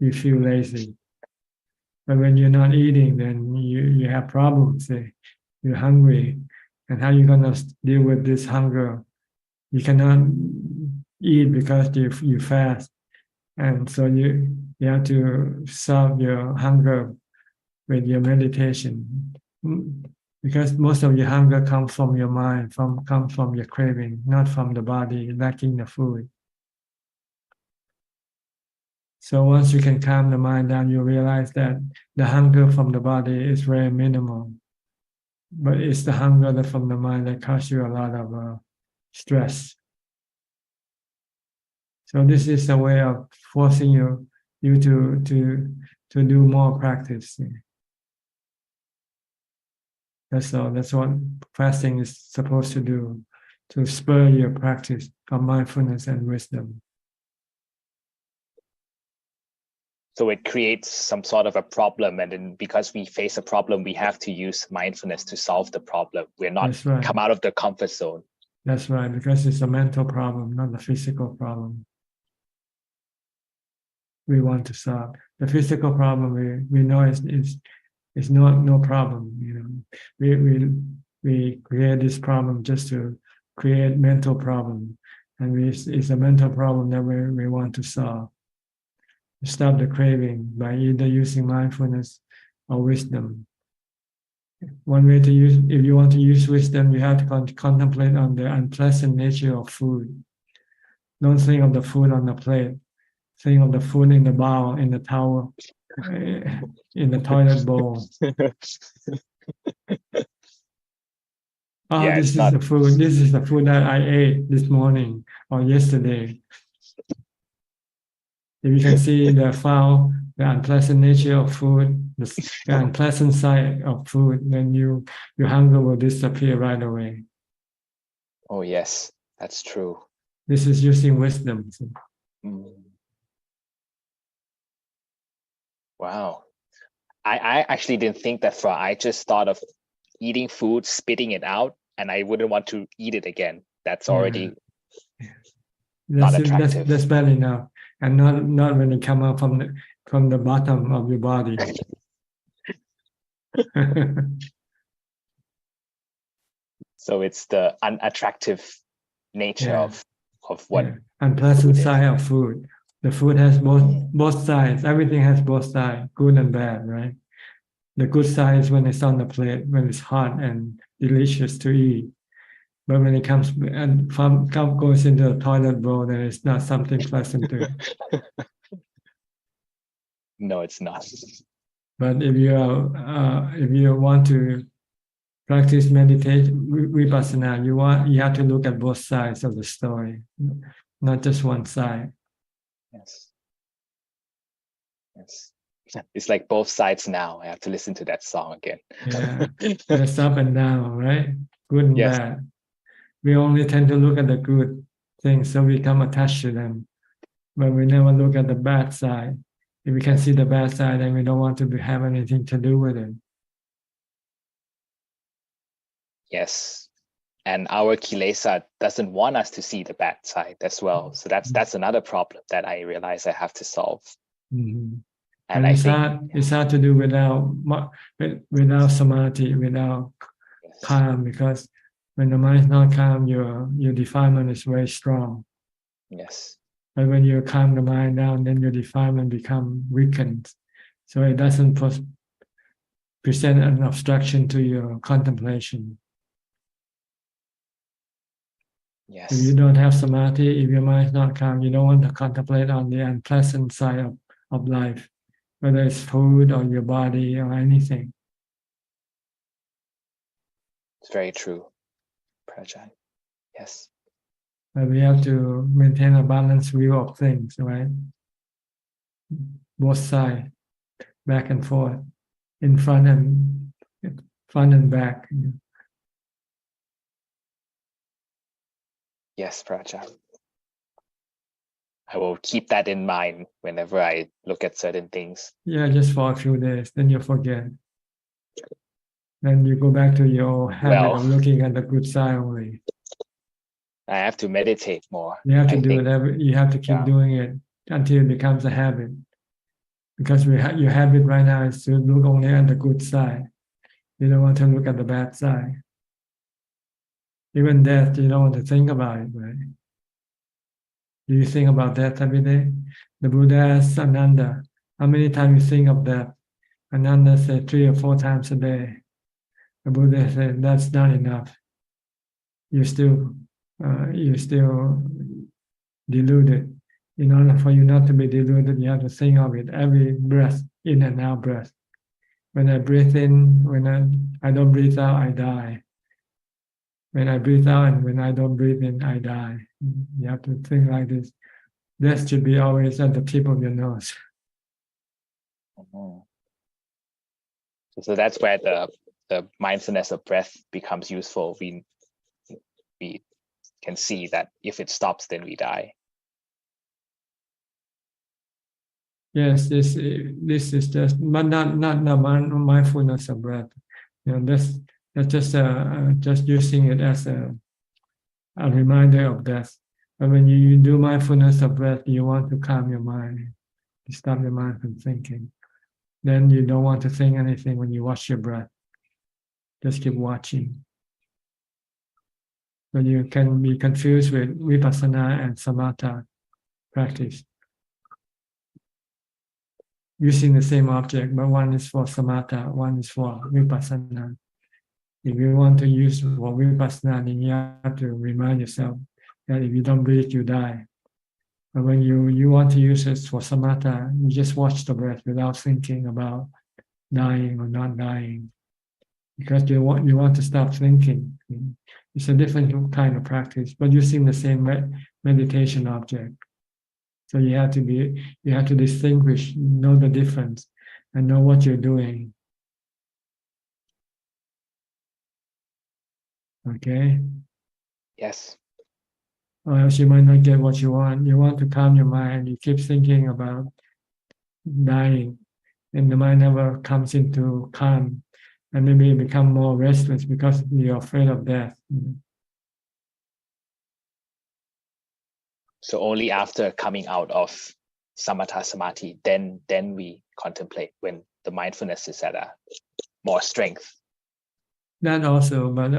[SPEAKER 1] You feel lazy. But when you're not eating, then you have problems. You're hungry. And how are you going to deal with this hunger? You cannot eat because you fast. And so you have to solve your hunger with your meditation. Because most of your hunger comes from your mind, comes from your craving, not from the body lacking the food. So once you can calm the mind down, you realize that the hunger from the body is very minimal. But it's the hunger from the mind that causes you a lot of stress. So this is a way of forcing you to do more practice. That's all. That's what fasting is supposed to do, to spur your practice of mindfulness and wisdom.
[SPEAKER 3] So it creates some sort of a problem, and then because we face a problem, we have to use mindfulness to solve the problem. We're not come out of the comfort zone.
[SPEAKER 1] That's right, because it's a mental problem, not a physical problem. We want to solve the physical problem. We know it's no problem. We create this problem just to create mental problem, and it's a mental problem that we want to solve. Stop the craving by either using mindfulness or wisdom. One way to use, if you want to use wisdom, you have to contemplate on the unpleasant nature of food. Don't think of the food on the plate. Think of the food in the bowl, in the towel, in the toilet bowl. This is the food. This is the food that I ate this morning or yesterday. If you can see the unpleasant nature of food, the unpleasant side of food, then your hunger will disappear right away.
[SPEAKER 3] Oh yes, that's true.
[SPEAKER 1] This is using wisdom.
[SPEAKER 3] Wow. I actually didn't think that far. I just thought of eating food, spitting it out, and I wouldn't want to eat it again. That's already not attractive.
[SPEAKER 1] That's bad enough. And not when it come out from the bottom of your body.
[SPEAKER 3] So it's the unattractive nature of what
[SPEAKER 1] unpleasant side of food. The food has both sides. Everything has both sides, good and bad, right? The good side is when it's on the plate, when it's hot and delicious to eat. But when it comes and goes into the toilet bowl, then it's not something pleasant to it.
[SPEAKER 3] No, it's not.
[SPEAKER 1] But if you want to practice meditation, vipassana, you have to look at both sides of the story, not just one side.
[SPEAKER 3] Yes. Yes. It's like both sides now. I have to listen to that song again.
[SPEAKER 1] Yeah, there's up and down, right? Good and
[SPEAKER 3] Yes.
[SPEAKER 1] bad. We only tend to look at the good things, so we become attached to them. But we never look at the bad side. If we can see the bad side, then we don't want to have anything to do with it.
[SPEAKER 3] Yes. And our kilesa doesn't want us to see the bad side as well. So that's another problem that I realize I have to solve.
[SPEAKER 1] Mm-hmm.
[SPEAKER 3] And
[SPEAKER 1] it's hard to do without samadhi, without calm, because when the mind is not calm, your defilement is very strong.
[SPEAKER 3] Yes.
[SPEAKER 1] But when you calm the mind down, then your defilement become weakened. So it doesn't present an obstruction to your contemplation.
[SPEAKER 3] Yes.
[SPEAKER 1] If you don't have samadhi, if your mind is not calm, you don't want to contemplate on the unpleasant side of life, whether it's food or your body or anything.
[SPEAKER 3] It's very true, Prajaan. Yes.
[SPEAKER 1] But we have to maintain a balanced view of things, right? Both sides, back and forth, in front and back.
[SPEAKER 3] Yes, Prajaan. I will keep that in mind whenever I look at certain things.
[SPEAKER 1] Yeah, just for a few days, then you forget. Then you go back to your habit of looking at the good side only.
[SPEAKER 3] I have to meditate more.
[SPEAKER 1] You have to you have to keep doing it until it becomes a habit. Because your habit right now is to look only at the good side. You don't want to look at the bad side. Even death, you don't want to think about it, right? Do you think about death every day? The Buddha asked Ananda, how many times you think of death? Ananda said 3 or 4 times a day. The Buddha said, that's not enough. You're still deluded. In order for you not to be deluded, you have to think of it every breath, in and out breath. When I breathe in, when I don't breathe out, I die. When I breathe out and when I don't breathe in, I die. You have to think like this. Death should be always at the tip of your nose.
[SPEAKER 3] Mm-hmm. So that's where the mindfulness of breath becomes useful. We can see that if it stops, then we die.
[SPEAKER 1] Yes, this is just, but not mindfulness of breath. That's just using it as a reminder of death. But when you do mindfulness of breath, you want to calm your mind, to stop your mind from thinking. Then you don't want to think anything when you watch your breath. Just keep watching. But you can be confused with vipassana and samatha practice. Using the same object, but one is for samatha, one is for vipassana. If you want to use for vipassana, then you have to remind yourself that if you don't breathe, you die. But when you want to use it for samatha, you just watch the breath without thinking about dying or not dying, because you want to stop thinking. It's a different kind of practice, but using the same meditation object. So you have to distinguish, know the difference, and know what you're doing. Okay?
[SPEAKER 3] Yes.
[SPEAKER 1] Or else you might not get what you want. You want to calm your mind. You keep thinking about dying, and the mind never comes into calm, and maybe you become more restless because you're afraid of death.
[SPEAKER 3] So only after coming out of samatha samadhi, then we contemplate, when the mindfulness is at a more strength.
[SPEAKER 1] That also, but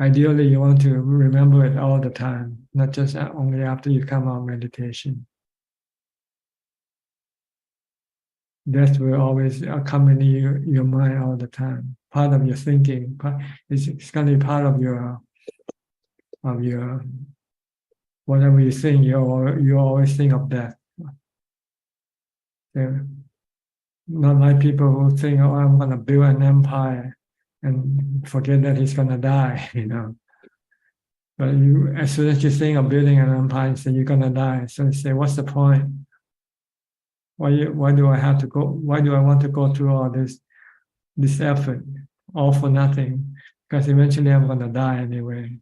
[SPEAKER 1] ideally you want to remember it all the time, not just only after you come out of meditation. Death will always accompany your mind all the time. Part of your thinking, it's going to be part of your of your whatever you think. You always think of death. Yeah. Not like people who think, "Oh, I'm going to build an empire," and forget that he's going to die. But as soon as you think of building an empire, you say you're going to die. So you say, "What's the point? Why do I have to go? Why do I want to go through all this effort, all for nothing? Because eventually I'm going to die anyway."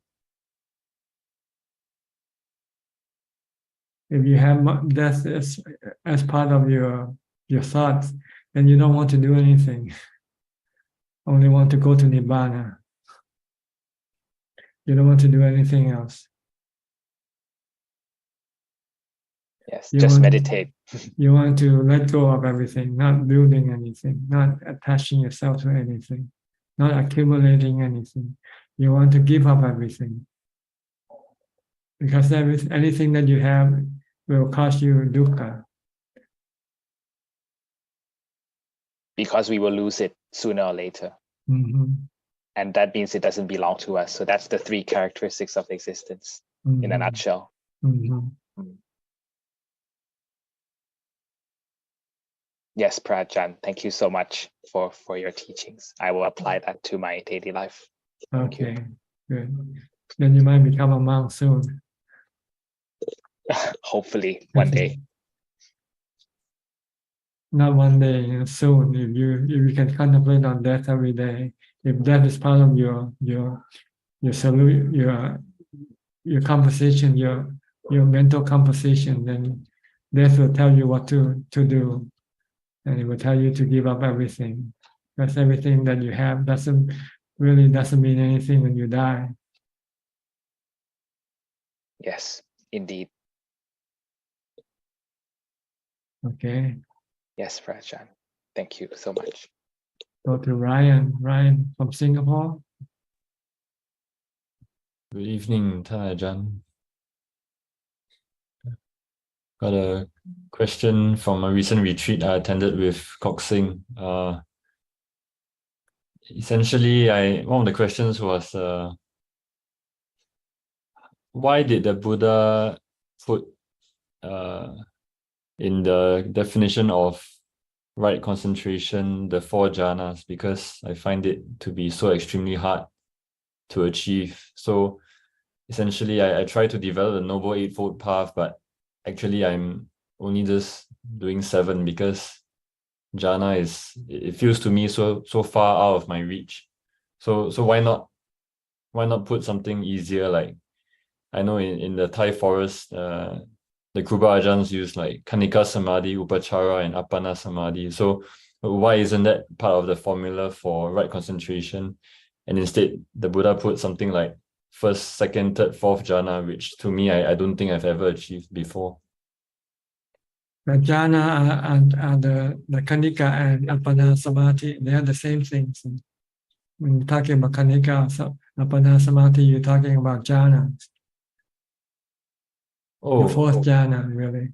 [SPEAKER 1] If you have death as part of your thoughts, then you don't want to do anything. Only want to go to Nibbana. You don't want to do anything else.
[SPEAKER 3] Yes, just meditate.
[SPEAKER 1] You want to let go of everything, not building anything, not attaching yourself to anything, not accumulating anything. You want to give up everything. Because anything that you have will cause you dukkha.
[SPEAKER 3] Because we will lose it sooner or later.
[SPEAKER 1] Mm-hmm.
[SPEAKER 3] And that means it doesn't belong to us. So that's the 3 characteristics of existence in a nutshell.
[SPEAKER 1] Mm-hmm.
[SPEAKER 3] Yes, Prajan, thank you so much for your teachings. I will apply that to my daily life.
[SPEAKER 1] Okay, good. Then you might become a monk soon.
[SPEAKER 3] Hopefully, one day.
[SPEAKER 1] Not one day, soon. If you can contemplate on death every day, if that is part of your composition, your mental composition, then death will tell you what to do, and it will tell you to give up everything. Because everything that you have doesn't mean anything when you die.
[SPEAKER 3] Yes, indeed.
[SPEAKER 1] Okay.
[SPEAKER 3] Yes, Prajan. Thank you so much.
[SPEAKER 1] Go to Ryan. Ryan from Singapore.
[SPEAKER 4] Good evening, Ajaan. Got a question from a recent retreat I attended with Kok Sing. Essentially, one of the questions was, why did the Buddha put in the definition of right concentration the 4 jhanas? Because I find it to be so extremely hard to achieve. So essentially, I try to develop the Noble Eightfold Path, but actually I'm only just doing 7 because jhana it feels to me so far out of my reach. So why not put something easier? Like I know in the Thai forest, the Kruba Ajahns use like Kanika Samadhi, Upachara, and Appana Samadhi. So why isn't that part of the formula for right concentration? And instead, the Buddha put something like 1st, 2nd, 3rd, 4th jhana, which to me, I don't think I've ever achieved before.
[SPEAKER 1] The jhana and the Kanika and Appana Samadhi, they are the same things. When you're talking about Kanika, Appana Samadhi, you're talking about jhana.
[SPEAKER 4] Oh,
[SPEAKER 1] the 4th jhana, really.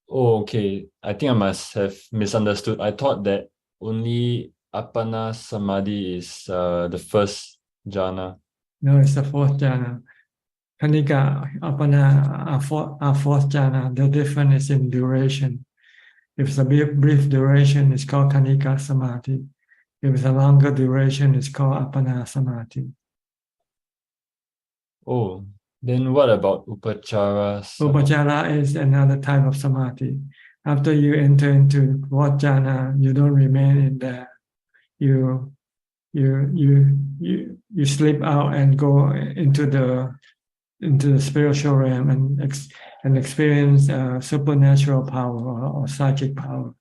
[SPEAKER 4] Oh, okay. I think I must have misunderstood. I thought that only Appana Samadhi is the 1st jhana.
[SPEAKER 1] No, it's the 4th jhana. Kanika, Appana are 4th jhana. The difference is in duration. If it's a brief duration, it's called Kanika Samadhi. If it's a longer duration, it's called Appana Samadhi.
[SPEAKER 4] Oh, then what about Upachara?
[SPEAKER 1] Upachara is another type of samadhi. After you enter into 4th jhana, you don't remain in there. You slip out and go into the spiritual realm and experience supernatural power or psychic power.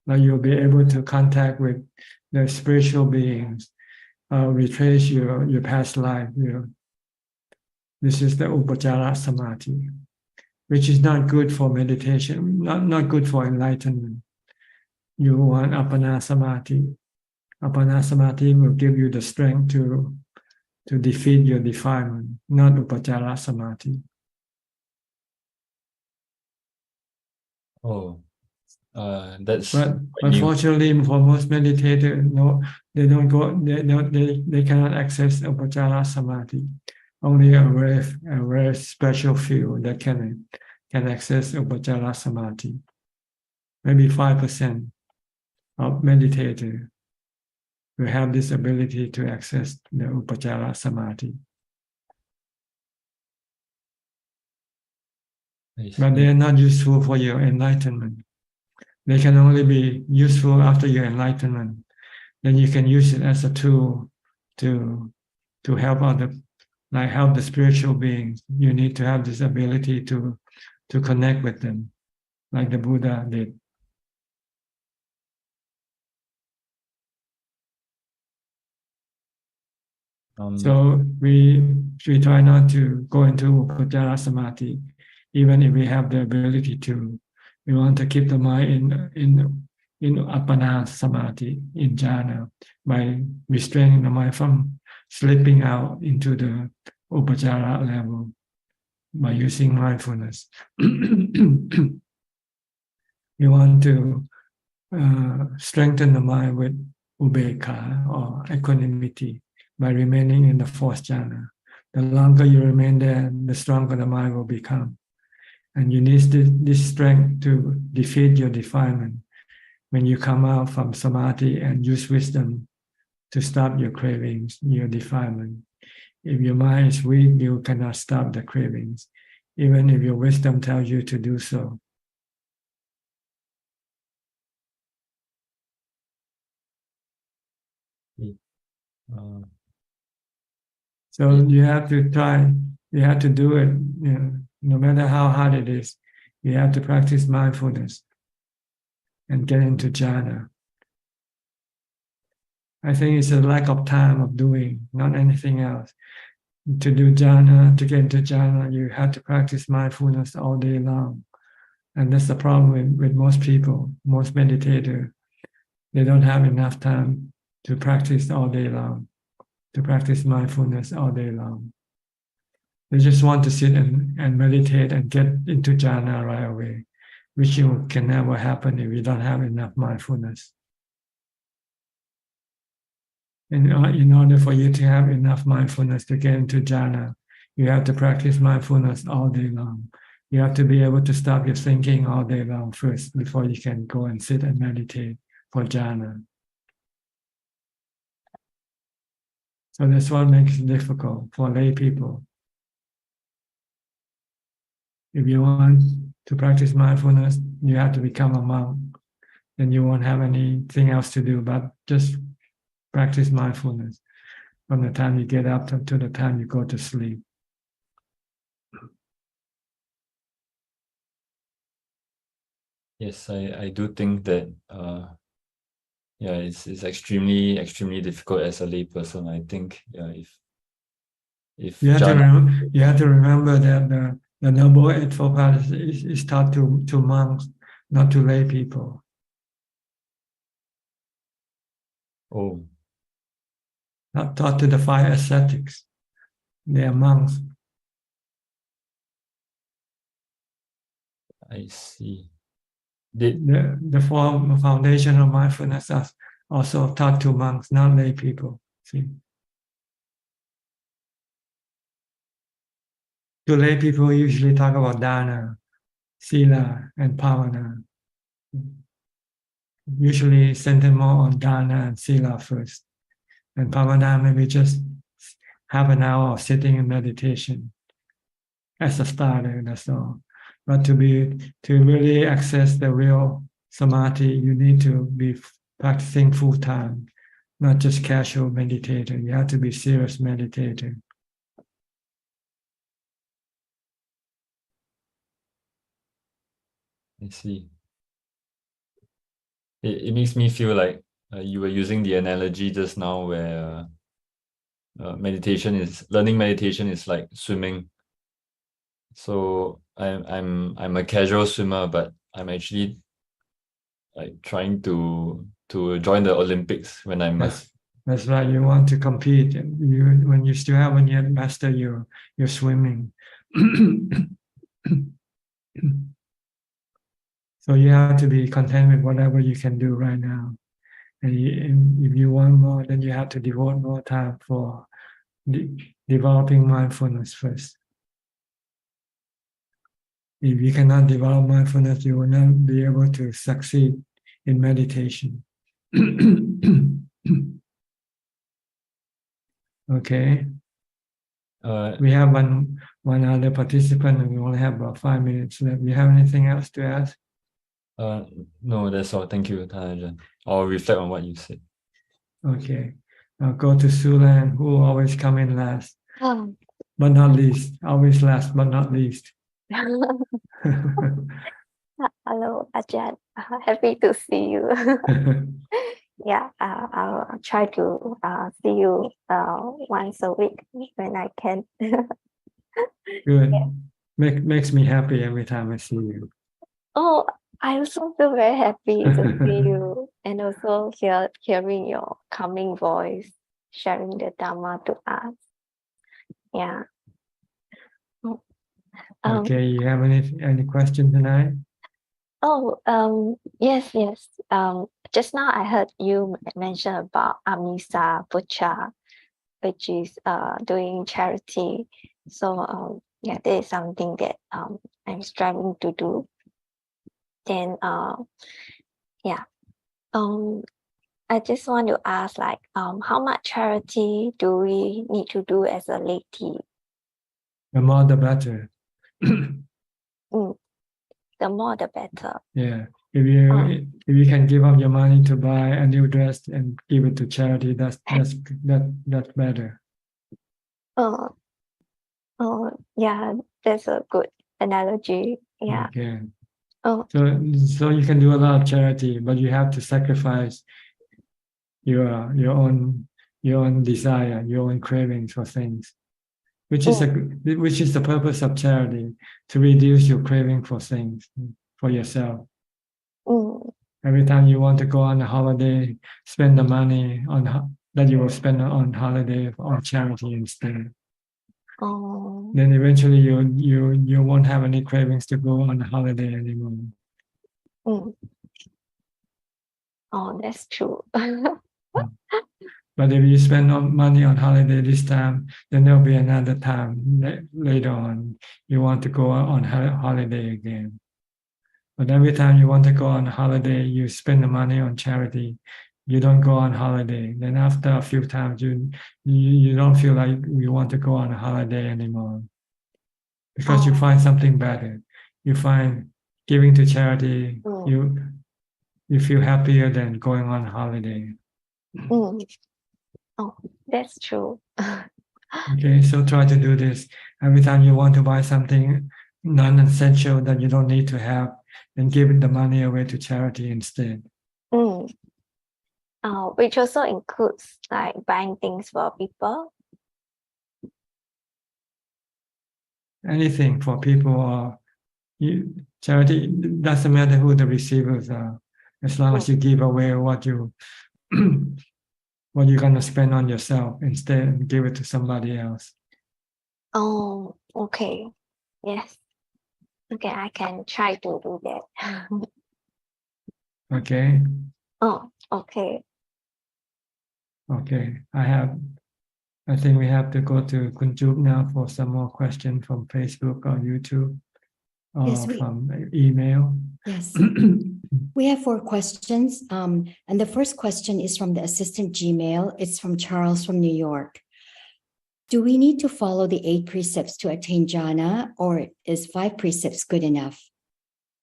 [SPEAKER 1] Now you'll be able to contact with the spiritual beings, retrace your past life. This is the Upachara Samadhi, which is not good for meditation, not good for enlightenment. You want Appana Samadhi. Appana Samadhi will give you the strength to defeat your defilement, not Upachara Samadhi.
[SPEAKER 4] Oh, That's
[SPEAKER 1] But
[SPEAKER 4] new.
[SPEAKER 1] unfortunately, for most meditators, no, they don't go. They cannot access upajjhara samadhi. Only a very special few that can access upajjhara samadhi. Maybe 5% of meditators will have this ability to access the upajjhara samadhi. But they are not useful for your enlightenment. They can only be useful after your enlightenment. Then you can use it as a tool to help other, like help the spiritual beings. You need to have this ability to connect with them, like the Buddha did. So we try not to go into upajjhara samadhi, even if we have the ability to. We want to keep the mind in appana samadhi, in jhana, by restraining the mind from slipping out into the upajjhara level by using mindfulness. We want to strengthen the mind with ubekha or equanimity by remaining in the fourth jhana. The longer you remain there, the stronger the mind will become. And you need this strength to defeat your defilement when you come out from samadhi and use wisdom to stop your cravings, your defilement. If your mind is weak, you cannot stop the cravings, even if your wisdom tells you to do so. So you have to try, you have to do it, no matter how hard it is. You have to practice mindfulness and get into jhana. I think it's a lack of time of doing, not anything else. To do jhana, to get into jhana, you have to practice mindfulness all day long. And that's the problem with most people, most meditators. They don't have enough time to practice all day long, to practice mindfulness all day long. They just want to sit and meditate and get into jhana right away, which can never happen if you don't have enough mindfulness. In order for you to have enough mindfulness to get into jhana, you have to practice mindfulness all day long. You have to be able to stop your thinking all day long first before you can go and sit and meditate for jhana. So that's what makes it difficult for lay people. If you want to practice mindfulness, you have to become a monk. Then you won't have anything else to do but just practice mindfulness from the time you get up to the time you go to sleep.
[SPEAKER 4] Yes, I do think that it's extremely difficult as a lay person. I think if
[SPEAKER 1] you have to remember that the Noble Eightfold Path is taught to monks, not to lay people.
[SPEAKER 4] Oh.
[SPEAKER 1] Not taught to the 5 ascetics. They are monks.
[SPEAKER 4] I see.
[SPEAKER 1] The foundation of mindfulness is also taught to monks, not lay people. See? To lay people, we usually talk about dana, sila, and bhavana. Usually center more on dana and sila first. And bhavana maybe just half an hour of sitting in meditation as a starter, that's all. But to really access the real samadhi, you need to be practicing full time, not just casual meditator. You have to be serious meditator.
[SPEAKER 4] I see. It makes me feel like you were using the analogy just now where learning meditation is like swimming. So I'm a casual swimmer, but I'm actually like trying to join the Olympics when I'm
[SPEAKER 1] That's right. You want to compete, when you still haven't yet mastered your swimming. So you have to be content with whatever you can do right now. And if you want more, then you have to devote more time for developing mindfulness first. If you cannot develop mindfulness, you will not be able to succeed in meditation. Okay. We have one other participant, and we only have about 5 minutes left. You have anything else to ask?
[SPEAKER 4] No, that's all. Thank you, Ajahn. I'll reflect on what you said.
[SPEAKER 1] Okay. I'll go to Sulan, who always come in last, but not least. Always last, but not least.
[SPEAKER 5] Hello, Ajahn. Happy to see you. Yeah, I'll try to see you once a week when I can.
[SPEAKER 1] Good. Makes me happy every time I see you.
[SPEAKER 5] Oh, I also feel very happy to see you and also hearing your calming voice, sharing the Dhamma to us. Yeah.
[SPEAKER 1] Okay, you have any question tonight?
[SPEAKER 5] Yes. Just now I heard you mention about Amisa Pucha, which is doing charity. So yeah, that is something that I'm striving to do. Then yeah. I just want to ask, like, how much charity do we need to do as a laity?
[SPEAKER 1] The more the better.
[SPEAKER 5] The more the better.
[SPEAKER 1] Yeah. If you can give up your money to buy a new dress and give it to charity, that's better.
[SPEAKER 5] Yeah, that's a good analogy. Yeah.
[SPEAKER 1] Okay. So you can do a lot of charity, but you have to sacrifice your own desire, your own cravings for things, which is the purpose of charity, to reduce your craving for things for yourself. Every time you want to go on a holiday, spend the money that you will spend on holiday on charity instead. Then eventually you won't have any cravings to go on a holiday anymore.
[SPEAKER 5] Oh, that's true.
[SPEAKER 1] But if you spend money on holiday this time, then there'll be another time later on you want to go on holiday again. But every time you want to go on holiday, you spend the money on charity. You don't go on holiday. Then after a few times, you don't feel like you want to go on a holiday anymore, because you find something better. You find giving to charity. You feel happier than going on holiday.
[SPEAKER 5] Oh, that's true.
[SPEAKER 1] Okay, so try to do this. Every time you want to buy something non-essential that you don't need to have, then give the money away to charity instead.
[SPEAKER 5] Which also includes like buying things for people.
[SPEAKER 1] Anything for people or charity, doesn't matter who the receivers are, as long as you give away what you're gonna spend on yourself instead and give it to somebody else.
[SPEAKER 5] Oh, okay. Yes. Okay, I can try to do that.
[SPEAKER 1] Okay.
[SPEAKER 5] Oh, okay.
[SPEAKER 1] Okay. I think we have to go to Kunjup now for some more questions from Facebook or YouTube or from email.
[SPEAKER 6] Yes. We have 4 questions. And the first question is from the assistant Gmail. It's from Charles from New York. Do we need to follow the 8 precepts to attain jhana, or is 5 precepts good enough?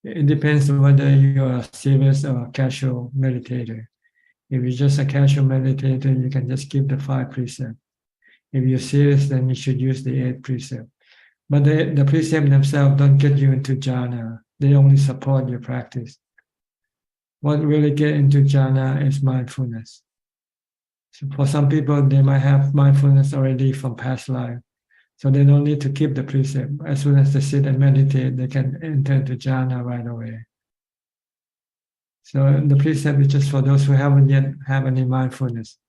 [SPEAKER 1] It depends on whether you are serious or a casual meditator. If you're just a casual meditator, you can just keep the 5 precepts. If you're serious, then you should use the 8 precepts. But the precepts themselves don't get you into jhana. They only support your practice. What really get into jhana is mindfulness. So for some people, they might have mindfulness already from past life. So they don't need to keep the precept. As soon as they sit and meditate, they can enter into jhana right away. So the precept is just for those who haven't yet have any mindfulness,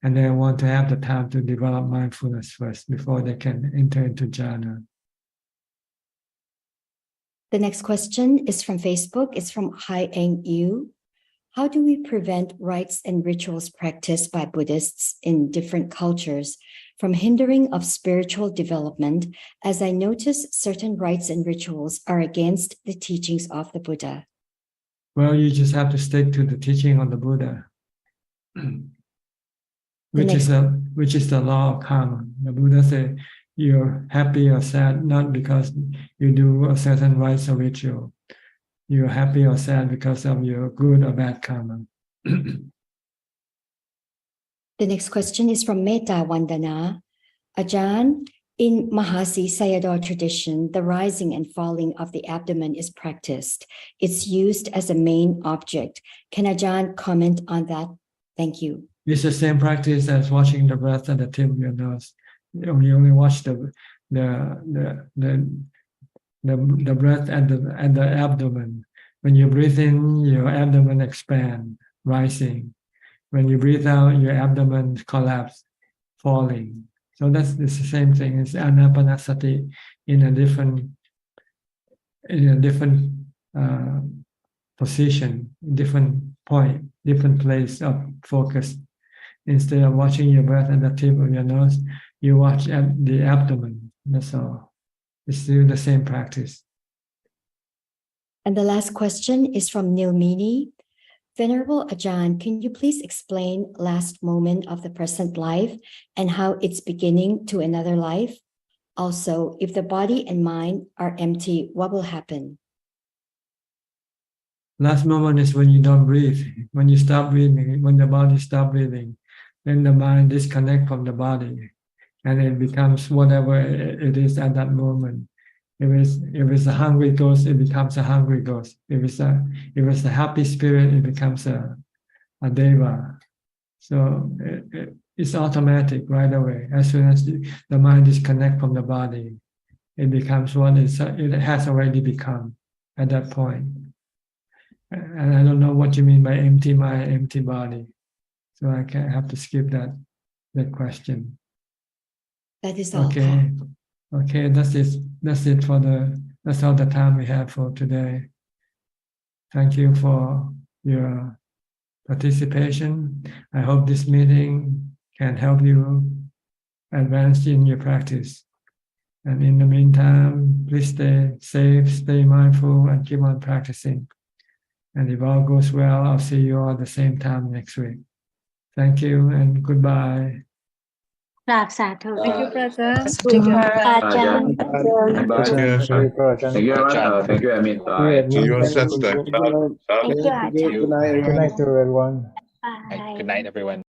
[SPEAKER 1] and they want to have the time to develop mindfulness first before they can enter into jhana.
[SPEAKER 6] The next question is from Facebook. It's from Hai Eng Yu. How do we prevent rites and rituals practiced by Buddhists in different cultures from hindering of spiritual development, as I notice certain rites and rituals are against the teachings of the Buddha?
[SPEAKER 1] Well, you just have to stick to the teaching of the Buddha, which is the law of karma. The Buddha said you're happy or sad not because you do a certain rites or ritual. You're happy or sad because of your good or bad karma.
[SPEAKER 6] The next question is from Metta Vandana. Ajahn, in Mahasi Sayadaw tradition, the rising and falling of the abdomen is practiced. It's used as a main object. Can Ajahn comment on that? Thank you.
[SPEAKER 1] It's the same practice as watching the breath at the tip of your nose. You only watch the breath at the abdomen. When you breathe in, your abdomen expands, rising. When you breathe out, your abdomen collapses, falling. So it's the same thing. It's anapanasati in a different position, different point, different place of focus. Instead of watching your breath at the tip of your nose, you watch at the abdomen. That's all. It's still the same practice.
[SPEAKER 6] And the last question is from Nilmini. Venerable Ajahn, can you please explain last moment of the present life and how it's beginning to another life? Also, if the body and mind are empty, what will happen?
[SPEAKER 1] Last moment is when you don't breathe. When you stop breathing, when the body stops breathing, then the mind disconnects from the body and it becomes whatever it is at that moment. If it's a hungry ghost, it becomes a hungry ghost. If it's a happy spirit, it becomes a deva. So it's automatic right away. As soon as the mind disconnects from the body, it becomes what it has already become at that point. And I don't know what you mean by empty mind, empty body. So I have to skip that question.
[SPEAKER 6] That is all.
[SPEAKER 1] Okay. Okay, that's it. That's all the time we have for today. Thank you for your participation. I hope this meeting can help you advance in your practice. And in the meantime, please stay safe, stay mindful, and keep on practicing. And if all goes well, I'll see you all at the same time next week. Thank you and goodbye.
[SPEAKER 5] Thank you, brother.
[SPEAKER 7] Thank you very much. Bye.
[SPEAKER 14] See you on Saturday.
[SPEAKER 5] Thank you, Ajahn.
[SPEAKER 1] Good night, everyone.
[SPEAKER 3] Good night, everyone.